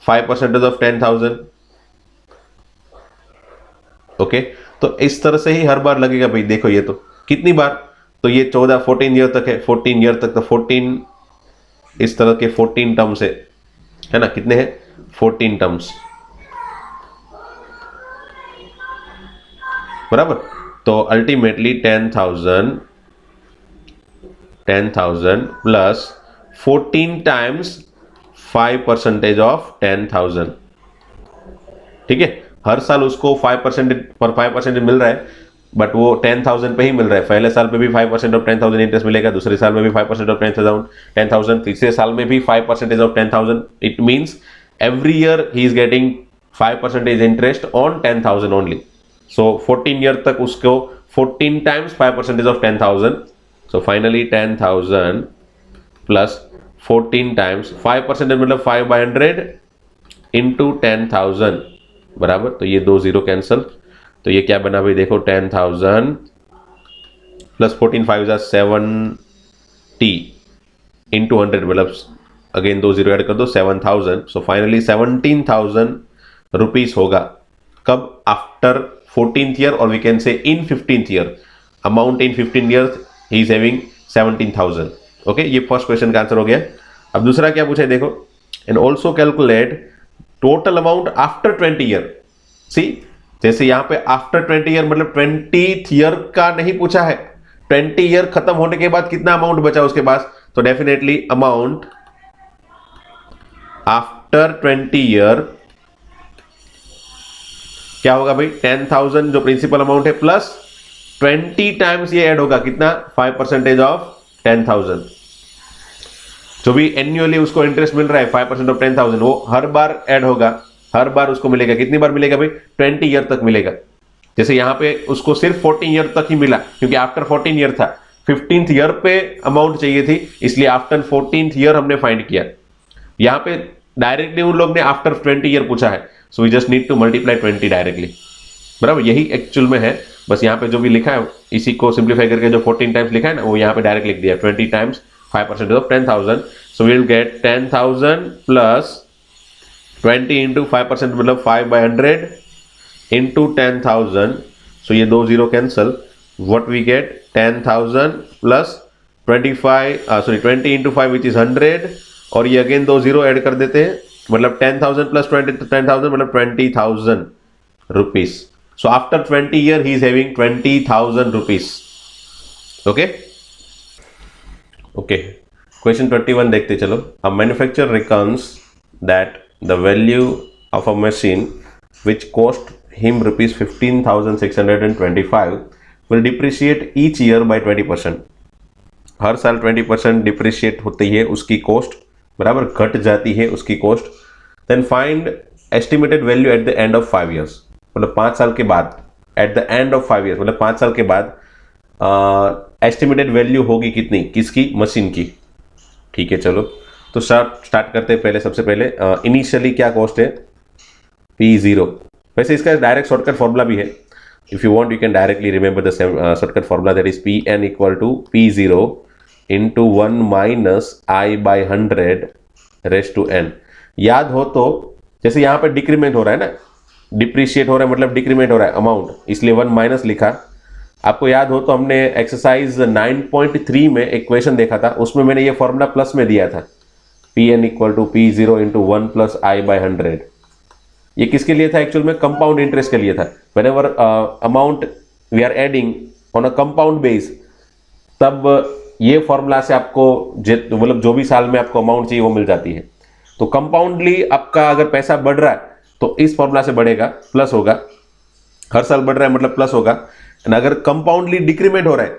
5% ऑफ 10,000, ओके। तो इस तरह से ही हर बार लगेगा भाई, देखो ये तो कितनी बार, तो ये 14 ईयर तक है, 14 ईयर तक, तो 14 इस तरह के 14 टर्म्स है ना, कितने हैं 14 टर्म्स, बराबर। तो अल्टीमेटली 10,000 प्लस 14 टाइम्स 5% ऑफ 10,000, ठीक है। हर साल उसको 5% पर 5% मिल रहा है, बट वो 10,000 पे ही मिल रहा है, पहले साल पे भी 5% ऑफ 10,000 इंटरेस्ट मिलेगा, दूसरे साल में भी 5% ऑफ 10,000, तीसरे साल में भी 5% of 10,000, it means every year he is getting 5% interest on 10,000 only. So 14 year तक उसको 14 times 5% of 10,000, so finally 10,000 plus 14 times 5% मतलब 5/100 इंटू 10,000, बराबर। तो ये 2 0 कैंसल, तो ये क्या बना भाई देखो 10,000 प्लस 14 5 70 इंटू 100, मतलब अगेन 2 0 ऐड कर दो 7,000, सो फाइनली 17,000 रुपीज होगा, कब, आफ्टर 14th ईयर, और we can say in 15th year, amount in 15 year he is having 17,000, okay. ये फर्स्ट क्वेश्चन का आंसर हो गया। अब दूसरा क्या पूछा है देखो, and also calculate total amount after 20 year, see जैसे यहां पे आफ्टर 20 ईयर मतलब 20th ईयर का नहीं पूछा है, 20 ईयर खत्म होने के बाद कितना अमाउंट बचा उसके पास, तो डेफिनेटली अमाउंट आफ्टर 20 ईयर क्या होगा भाई, 10,000 जो प्रिंसिपल अमाउंट है प्लस 20 टाइम्स ये ऐड होगा, कितना, 5% ऑफ 10,000। जो भी एन्युअली उसको इंटरेस्ट मिल रहा है 5% ऑफ 10,000, वो हर बार ऐड होगा, हर बार उसको मिलेगा। कितनी बार मिलेगा भाई, 20 ईयर तक मिलेगा। जैसे यहां पे उसको सिर्फ 14 ईयर तक ही मिला, क्योंकि आफ्टर 14 ईयर था, 15th ईयर पे अमाउंट चाहिए थी, इसलिए आफ्टर 14th ईयर हमने फाइंड किया। यहां पे डायरेक्टली उन लोग ने आफ्टर 20 ईयर पूछा है, so we just need to multiply 20 directly, बराबर। यही एक्चुअल में है, बस यहाँ पे जो भी लिखा है इसी को सिंप्लीफाई करके जो 14 टाइम्स लिखा है ना, वो यहाँ पे डायरेक्ट लिख दिया, 20 times 5% of 10,000। So we will get 10,000 plus 20 into 5% मतलब 5/100 इंटू 10,000। सो ये 2 0 cancel, what we get 10,000 plus 20 into 5 which is 100, और ये अगेन 2 0 ऐड कर देते हैं, मतलब 10,000 प्लस 10,000 मतलब 20,000 rupees. So after 20 year he is having 20,000 rupees. Okay okay, question 21 देखते चलो। A manufacturer records that the value of a machine which cost him rupees 15,625 will depreciate each year by 20%। हर साल 20% depreciate होती है उसकी cost, बराबर, घट जाती है उसकी cost. Then find estimated value at the end of 5 years, मतलब 5 साल के बाद, at the end of 5 years मतलब 5 साल के बाद एस्टिमेटेड वैल्यू होगी कितनी, किसकी, मशीन की। ठीक है, चलो तो स्टार्ट करते हैं। पहले सबसे पहले इनिशियली क्या कॉस्ट है, P0। वैसे इसका डायरेक्ट शॉर्टकट फॉर्मूला भी है, if you want you can directly remember the shortcut formula, that is Pn equal to P0 into 1 minus I/100 raise to n। याद हो तो जैसे यहाँ पे डिक्रीमेंट हो रहा है ना, डिप्रिशिएट हो रहा है मतलब डिक्रीमेंट हो रहा है अमाउंट, इसलिए 1 माइनस लिखा। आपको याद हो तो हमने एक्सरसाइज 9.3 में इक्वेशन देखा था, उसमें मैंने ये फॉर्मूला प्लस में दिया था, Pn equal to P0 into 1 plus I/100। ये किसके लिए था, एक्चुअल में कंपाउंड इंटरेस्ट के लिए था। Whenever amount we are adding on a compound base, तब ये फॉर्मूला से आपको मतलब जो भी साल में आपको अमाउंट चाहिए वो मिल जाती है। तो कंपाउंडली आपका अगर पैसा बढ़ रहा है तो इस फॉर्मूला से बढ़ेगा, प्लस होगा, हर साल बढ़ रहा है मतलब प्लस होगा। अगर कंपाउंडली डिक्रीमेंट हो रहा है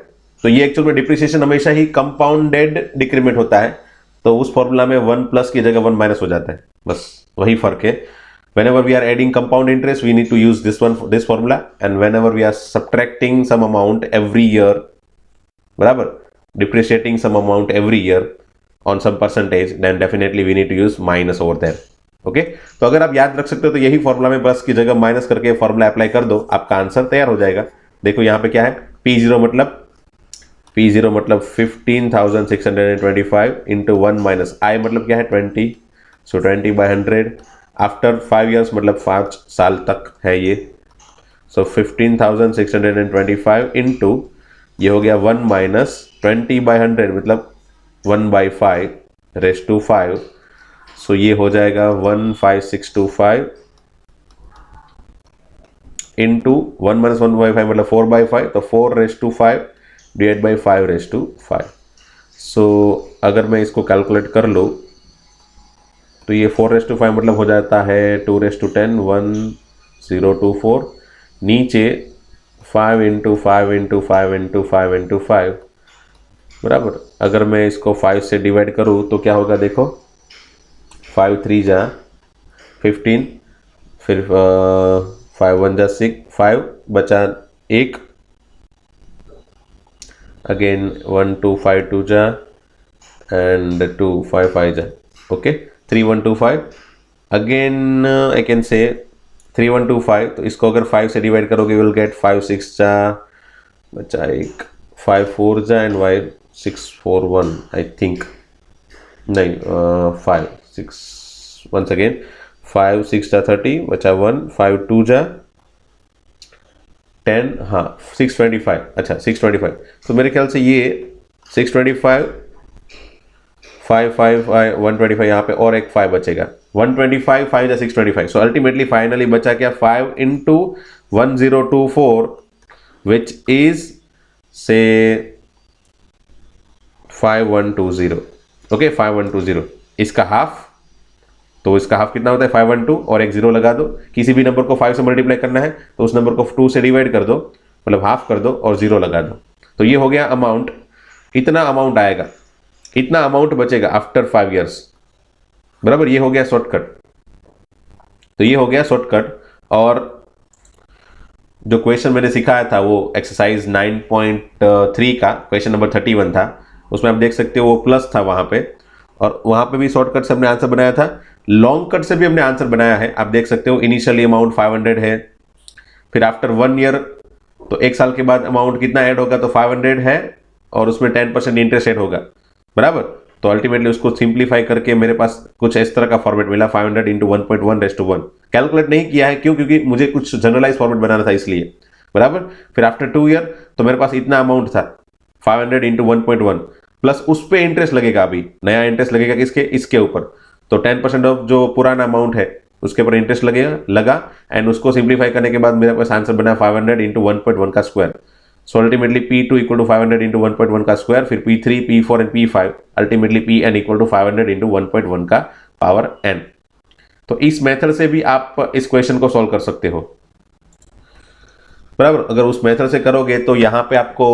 तो ये एक्चुअल में डिप्रिसिएशन हमेशा ही कंपाउंडेड डिक्रीमेंट होता है, तो उस फॉर्मूला में 1 प्लस की जगह 1 माइनस हो जाता है, बस वही फर्क है। whenever we are adding compound interest we need to use this formula, and whenever we are subtracting some amount every year, बराबर, depreciating some amount every year on some percentage, then definitely we need to use minus over there। Okay, तो अगर आप याद रख सकते हो तो यही फॉर्मूला में प्लस की जगह माइनस करके फॉर्मूला अप्लाई कर दो, आपका आंसर तैयार हो जाएगा। देखो यहाँ पे क्या है, P0 मतलब 15,625 इंटू 1 माइनस I मतलब क्या है 20, सो 20/100 आफ्टर 5 ईयर्स मतलब 5 साल तक है ये। सो 15,625 इंटू ये हो गया 1 माइनस 20/100 मतलब 1/5 रेस टू 5। सो ये हो जाएगा 15625 इंटू 1 माइनस 1/5 मतलब 4/5, तो 4 raise to 5 divide by 5 raise to 5। So अगर मैं इसको कैलकुलेट कर लूँ तो ये 4 रेस टू 5 मतलब हो जाता है 2 रेस टू 10, 1024, नीचे 5 इंटू 5 इंटू 5 इंटू 5 इंटू 5, बराबर। अगर मैं इसको 5 से डिवाइड करूँ तो क्या होगा, देखो 5 3 जा 15, फिर 5 1 जा 6, 5 बचा 1, अगेन 1 2 5 2 जा एंड 2 5 5 जा, okay 3 1 2 5, again I can say 3 1 2 5, तो इसको अगर 5 से डिवाइड करोगे विल गेट 5 6 जा बचा 1, 5 4 जा एंड 6 4 1 आई थिंक, नहीं 5 6 वंस अगेन 5 6 जा 30 बचा 1, 5 2 जा 10, हाँ 625, अच्छा 625, तो मेरे ख्याल से ये 625 5 5 125, यहाँ पे और एक 5 बचेगा, 125 5 जा 625। सो अल्टीमेटली फाइनली बचा क्या, 5 इंटू 1024 विच इज से 5120, ओके 5120, इसका हाफ तो इसका हाफ कितना होता है 512 और एक जीरो लगा दो। किसी भी नंबर को 5 से मल्टीप्लाई करना है तो उस नंबर को 2 से डिवाइड कर दो, मतलब हाफ कर दो और जीरो लगा दो। तो ये हो गया अमाउंट, इतना अमाउंट आएगा, इतना अमाउंट बचेगा आफ्टर 5 ईयर्स, बराबर। ये हो गया शॉर्टकट। तो ये हो गया शॉर्टकट। और जो क्वेश्चन मैंने सिखाया था वो एक्सरसाइज 9.3 का क्वेश्चन नंबर 31 था, उसमें आप देख सकते हो वो प्लस था वहां पे, और वहां पे भी शॉर्टकट से हमने आंसर बनाया था, लॉन्ग कट से भी हमने आंसर बनाया है। आप देख सकते हो इनिशियली अमाउंट 500 है, फिर आफ्टर 1 ईयर तो 1 साल के बाद अमाउंट कितना ऐड होगा, तो 500 है और उसमें 10% इंटरेस्ट ऐड होगा, बराबर। तो अल्टीमेटली उसको सिंप्लीफाई करके मेरे पास कुछ इस तरह का फॉर्मेट मिला, 500 इंटू 1.1:1। कैलकुलेट नहीं किया है, क्यों? क्योंकि मुझे कुछ जनरलाइज फॉर्मेट बनाना था इसलिए, बराबर। फिर आफ्टर 2 ईयर तो मेरे पास इतना अमाउंट था 500 इंटू 1.1, प्लस उस पर इंटरेस्ट लगेगा, अभी नया इंटरेस्ट लगेगा किसके, इसके ऊपर। तो 10% ऑफ जो पुराना अमाउंट है उसके ऊपर इंटरेस्ट लगा एंड उसको सिंप्लीफाई करने के बाद मेरे पास आंसर बना 500 इंटू 1.1 का square. So ultimately P2 equal to 500 into 1.1 का स्क्वायर, फिर P3, P4 and P5, ultimately Pn equal to 500 into 1.1 का पावर n। तो इस मेथड से भी आप इस क्वेश्चन को सॉल्व कर सकते हो, बराबर। अगर उस मेथड से करोगे तो यहाँ पे आपको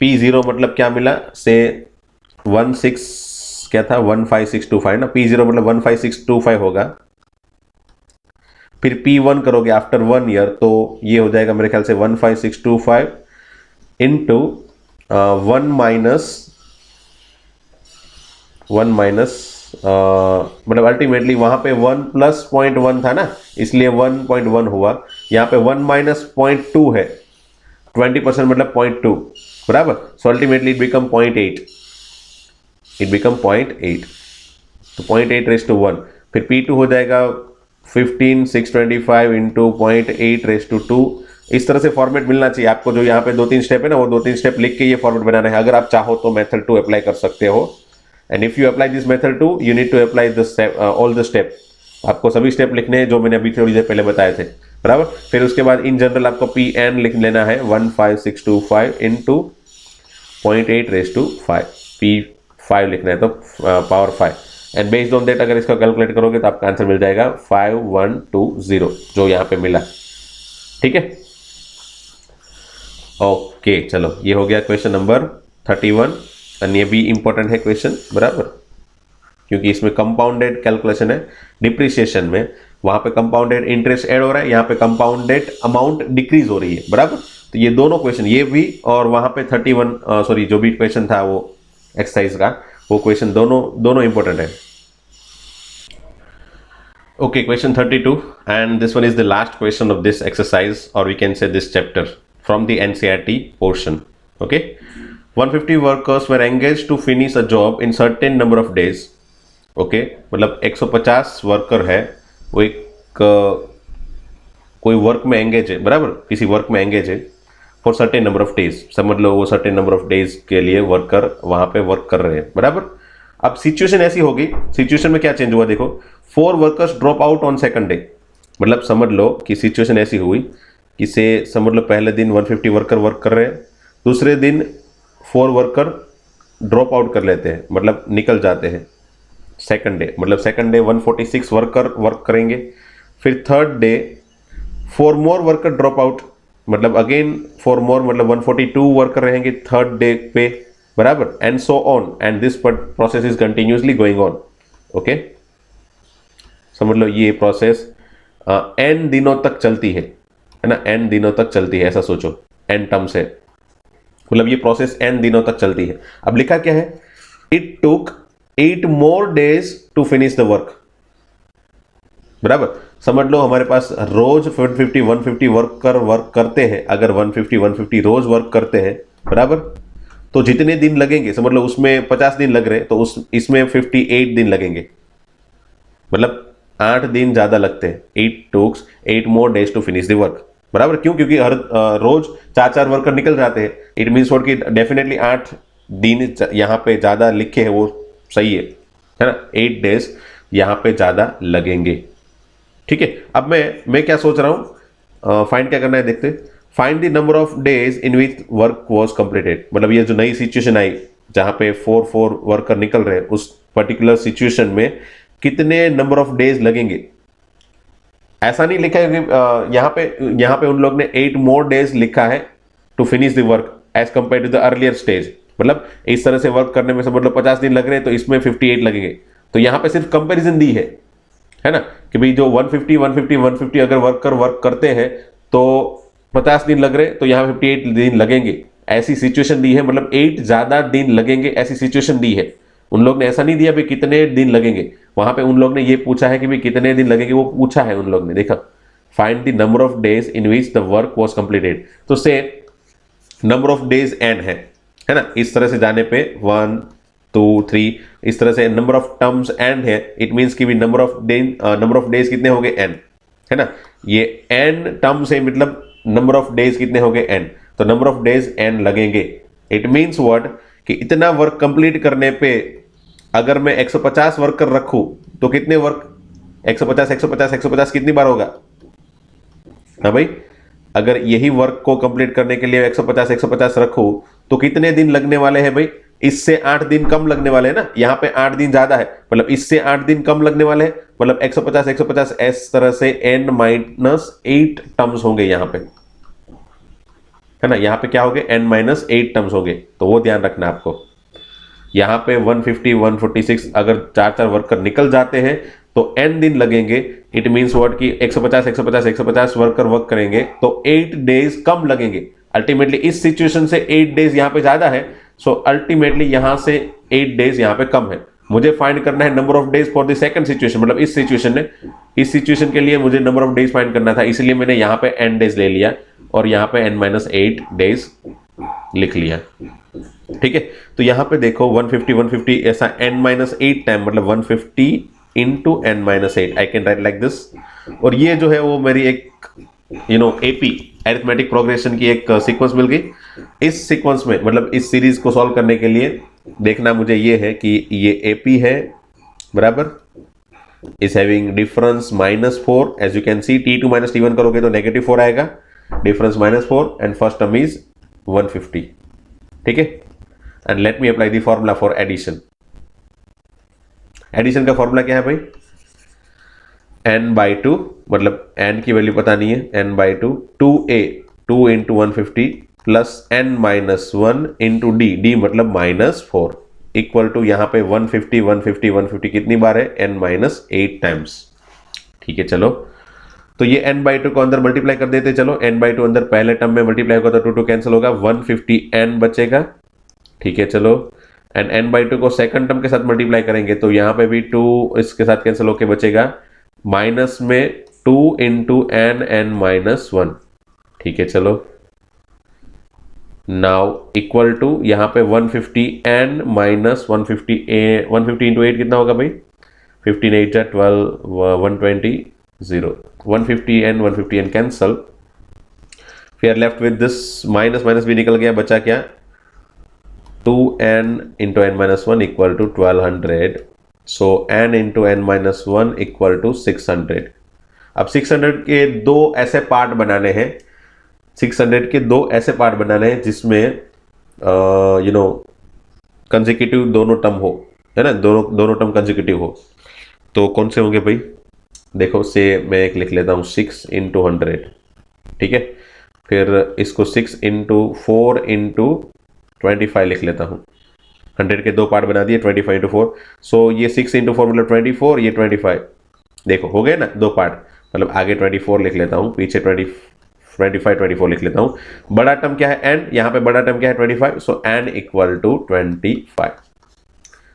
P0 मतलब क्या मिला, से 16 क्या था 15625 ना, P0 मतलब 15625 होगा। फिर P1 करोगे आफ्टर 1 ईयर तो ये हो जाएगा मेरे ख्याल से 15625 इंटू 1 माइनस मतलब अल्टीमेटली वहां पे 1 प्लस 0.1 था ना, इसलिए 1.1 हुआ। यहाँ पे 1 माइनस 0.2 है, 20% मतलब 0.2, बराबर। So ultimately it become 0.8, it become 0.8, तो 0.8 रेस टू 1। फिर P2 हो जाएगा 15625 इंटू 0.8 रेस टू 2। इस तरह से फॉर्मेट मिलना चाहिए आपको। जो यहाँ पे 2-3 स्टेप है ना, वो 2-3 स्टेप लिख के ये फॉर्मेट बनाना है। अगर आप चाहो तो मेथड 2 अप्लाई कर सकते हो, and if you apply this method 2 you need to apply all the step. आपको सभी स्टेप लिखने हैं जो मैंने अभी थोड़ी देर पहले बताए थे, बराबर। फिर उसके बाद इन जनरल आपको Pn लिख लेना है 15625 इंटू 0.8 रेस टू 5, P5 लिखना है तो power 5, and based on that अगर इसका कैलकुलेट करोगे तो आपका आंसर मिल जाएगा 5120, जो यहाँ पे मिला, ठीक है। ओके चलो, ये हो गया क्वेश्चन नंबर 31, और ये भी इंपॉर्टेंट है क्वेश्चन, बराबर, क्योंकि इसमें कंपाउंडेड कैलकुलेशन है। डिप्रिसिएशन में वहां पे कंपाउंडेड इंटरेस्ट ऐड हो रहा है, यहाँ पे कंपाउंडेड अमाउंट डिक्रीज हो रही है, बराबर। तो ये दोनों क्वेश्चन, ये भी और वहां पे 31 सॉरी जो भी क्वेश्चन था वो एक्सरसाइज का, वो क्वेश्चन दोनों इंपॉर्टेंट है। Okay, question 32, and this one is the last question of this exercise, और we can say this chapter from the NCERT portion. Okay, 150 workers were engage to finish a job in certain number of days. Okay, मतलब 150 worker है, वो एक कोई work में engage है, बराबर, किसी वर्क में एंगेज है for certain number of days. समझ लो वो सर्टेन नंबर ऑफ डेज के लिए वर्कर वहां पे वर्क कर रहे हैं, बराबर। अब सिचुएशन ऐसी होगी, सिचुएशन में क्या चेंज हुआ देखो, 4 workers drop out on second day. मतलब समझ लो कि सिचुएशन ऐसी हुई कि से समझ लो पहले दिन 150 वर्कर वर्क कर रहे हैं, दूसरे दिन 4 वर्कर ड्रॉप आउट कर लेते हैं, मतलब निकल जाते हैं सेकंड डे। मतलब सेकंड डे 146 वर्कर वर्क करेंगे, फिर थर्ड डे 4 मोर वर्कर ड्रॉप आउट, मतलब अगेन 4 मोर, मतलब 142 वर्कर रहेंगे थर्ड डे पे, बराबर, and so on, and this process is continuously going on. Okay, समझ लो ये प्रोसेस n दिनों तक चलती है ना, n दिनों तक चलती है, ऐसा सोचो, n टर्म से, मतलब ये प्रोसेस n दिनों तक चलती है। अब लिखा क्या है, it took 8 more days to finish the work, बराबर। समझ लो हमारे पास रोज 150 वर्कर वर्क करते हैं, अगर 150 रोज वर्क करते हैं, बराबर, तो जितने दिन लगेंगे, समझ लो उसमें 50 दिन लग रहे हैं, तो इसमें 58 दिन लगेंगे, मतलब 8 दिन ज्यादा लगते हैं। 8 tooks 8 more days to finish the work, बराबर। क्यों? क्योंकि हर रोज 4-4 वर्कर निकल जाते हैं। इट मीन्स वॉट कि डेफिनेटली 8 दिन यहाँ पे ज्यादा लिखे हैं, वो सही है ना, 8 डेज यहाँ पे ज्यादा लगेंगे, ठीक है। अब मैं क्या सोच रहा हूँ, फाइंड क्या करना है देखते। Find the number of days in which work was completed, मतलब ये जो नई सिचुएशन आई जहाँ पे 4 वर्कर निकल रहे हैं, उस पर्टिकुलर सिचुएशन में कितने नंबर ऑफ डेज लगेंगे। ऐसा नहीं लिखा है कि यहाँ पे उन लोग ने 8 मोर डेज लिखा है to finish the work as compare to the earlier stage. मतलब इस तरह से वर्क करने में समझ लो 50 दिन लग रहे हैं तो इसमें 58 लगेंगे। तो यहाँ पे सिर्फ कंपैरिजन दी है ना, कि भाई जो 150 अगर वर्क करते हैं तो 50 दिन लग रहे तो यहाँ 58 दिन लगेंगे, ऐसी सिचुएशन दी है। मतलब 8 ज्यादा दिन लगेंगे ऐसी सिचुएशन दी है। उन लोग ने ऐसा नहीं दिया भाई कितने दिन लगेंगे, वहां पे उन लोग ने ये पूछा है कि भाई कितने दिन लगेंगे, वो पूछा है उन लोग ने। देखा, find the number of days in which the work was completed. तो से नंबर ऑफ डेज एंड है ना, इस तरह से जाने पे 1 2 3 इस तरह से नंबर ऑफ टर्म्स एंड है। इट मीन्स कि भी नंबर ऑफ डेज कितने हो गए एन, है ना। ये एन टर्म से मतलब नंबर ऑफ डेज कितने हो गए एन, तो नंबर ऑफ डेज एन लगेंगे। इट मीन्स व्हाट, कि इतना वर्क कंप्लीट करने पे अगर मैं 150 वर्कर रखूं तो कितने वर्क 150 कितनी बार होगा। हाँ भाई, अगर यही वर्क को कंप्लीट करने के लिए 150 रखूं तो कितने दिन लगने वाले हैं भाई, इससे 8 दिन कम लगने वाले हैं ना। यहाँ पे 8 दिन ज्यादा है, मतलब इससे 8 दिन कम लगने वाले हैं। मतलब 150 इस तरह से n-8 टर्म्स होंगे यहाँ पे, है ना। यहाँ पे क्या हो गए n-8 टर्म्स हो गए, तो वो ध्यान रखना आपको। यहाँ पे 150 146 अगर 4 वर्कर निकल जाते हैं तो n दिन लगेंगे। इट मीन्स व्हाट कि 150 वर्कर वर्क करेंगे तो 8 डेज कम लगेंगे। अल्टीमेटली इस सिचुएशन से 8 डेज यहाँ पे ज्यादा है, सो अल्टीमेटली यहाँ से 8 डेज यहाँ पे कम है। मुझे फाइंड करना है number of days for the second situation. मतलब इस सिचुएशन के लिए मुझे नंबर ऑफ डेज फाइंड करना था, इसलिए मैंने यहाँ पे n डेज ले लिया और यहाँ पे n-8 डेज लिख लिया। ठीक है, तो यहाँ पे देखो 150 ऐसा n-8 टाइम, मतलब 150 into n-8 I can write like this. और ये जो है वो मेरी एक एपी अरिथमेटिक प्रोग्रेशन की एक सीक्वेंस मिल गई। इस सीक्वेंस में मतलब इस सीरीज को सॉल्व करने के लिए देखना मुझे ये है कि ये एपी है बराबर is having difference -4। As you can see t2 - t1 करोगे तो -4 आएगा, difference -4 and first term is 150। ठीक है, and let me apply the formula for addition. Addition का फॉर्मूला क्या है भाई, n/2 मतलब n की वैल्यू पता नहीं है, n/2 2a 2 into 150 plus n-1 into d मतलब -4 इक्वल टू यहाँ पे 150 कितनी बार है n-8 टाइम्स। ठीक है, चलो तो ये n/2 को अंदर मल्टीप्लाई कर देते। चलो n/2 अंदर पहले टर्म में मल्टीप्लाई होगा तो 2 कैंसिल होगा, 150n बचेगा। ठीक है, चलो एंड n/2 को सेकंड टर्म के साथ मल्टीप्लाई करेंगे तो यहाँ पे भी 2 इसके साथ कैंसिल होके बचेगा, माइनस में 2 इंटू n-1। ठीक है, चलो नाउ इक्वल टू यहाँ पे 150n माइनस 150 इंटू 8 कितना होगा भाई, 15 8 12 120 0 150n कैंसल। फिर लेफ्ट विद दिस माइनस भी निकल गया, बचा क्या 2n into n-1 equal to 1200। So n into n-1 equal to 600। अब 600 के दो ऐसे पार्ट बनाने हैं, 600 के दो ऐसे पार्ट बनाने हैं जिसमें कंसेक्यूटिव दोनों टर्म हो, है ना, दोनों टर्म कंसेक्यूटिव हो। तो कौन से होंगे भाई, देखो से मैं एक लिख लेता हूँ 6 इंटू 100। ठीक है, फिर इसको 6 इंटू 4 इंटू 25 लिख लेता हूँ। 100 के दो पार्ट बना दिए, 25 इंटू 4। सो ये 6 इंटू 4 मतलब 24, ये 25। देखो हो गए ना दो पार्ट, मतलब आगे 24 लिख लेता हूँ, पीछे 24 लिख लेता हूँ। बड़ा टर्म क्या है n, यहाँ पे बड़ा टर्म क्या है 25। So n equal to 25।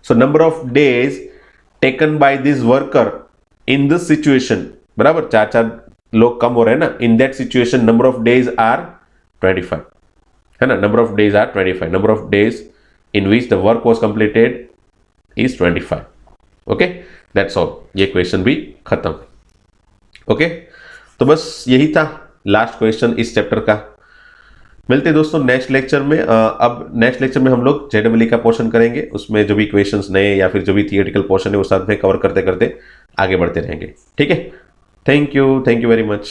So number of days taken by this worker in this situation बराबर 4 लोग कम हो रहे हैं ना, in that situation number of days are 25, है ना। Number of days are 25, number of days in which the work was completed is 25। Okay, that's all, ये क्वेश्चन भी खत्म। ओके, तो बस यही था लास्ट क्वेश्चन इस चैप्टर का। मिलते हैं दोस्तों नेक्स्ट लेक्चर में। अब नेक्स्ट लेक्चर में हम लोग JEE का पोर्शन करेंगे, उसमें जो भी क्वेश्चंस नए या फिर जो भी थियोरेटिकल पोर्शन है वो साथ में कवर करते करते आगे बढ़ते रहेंगे। ठीक है, थैंक यू वेरी मच।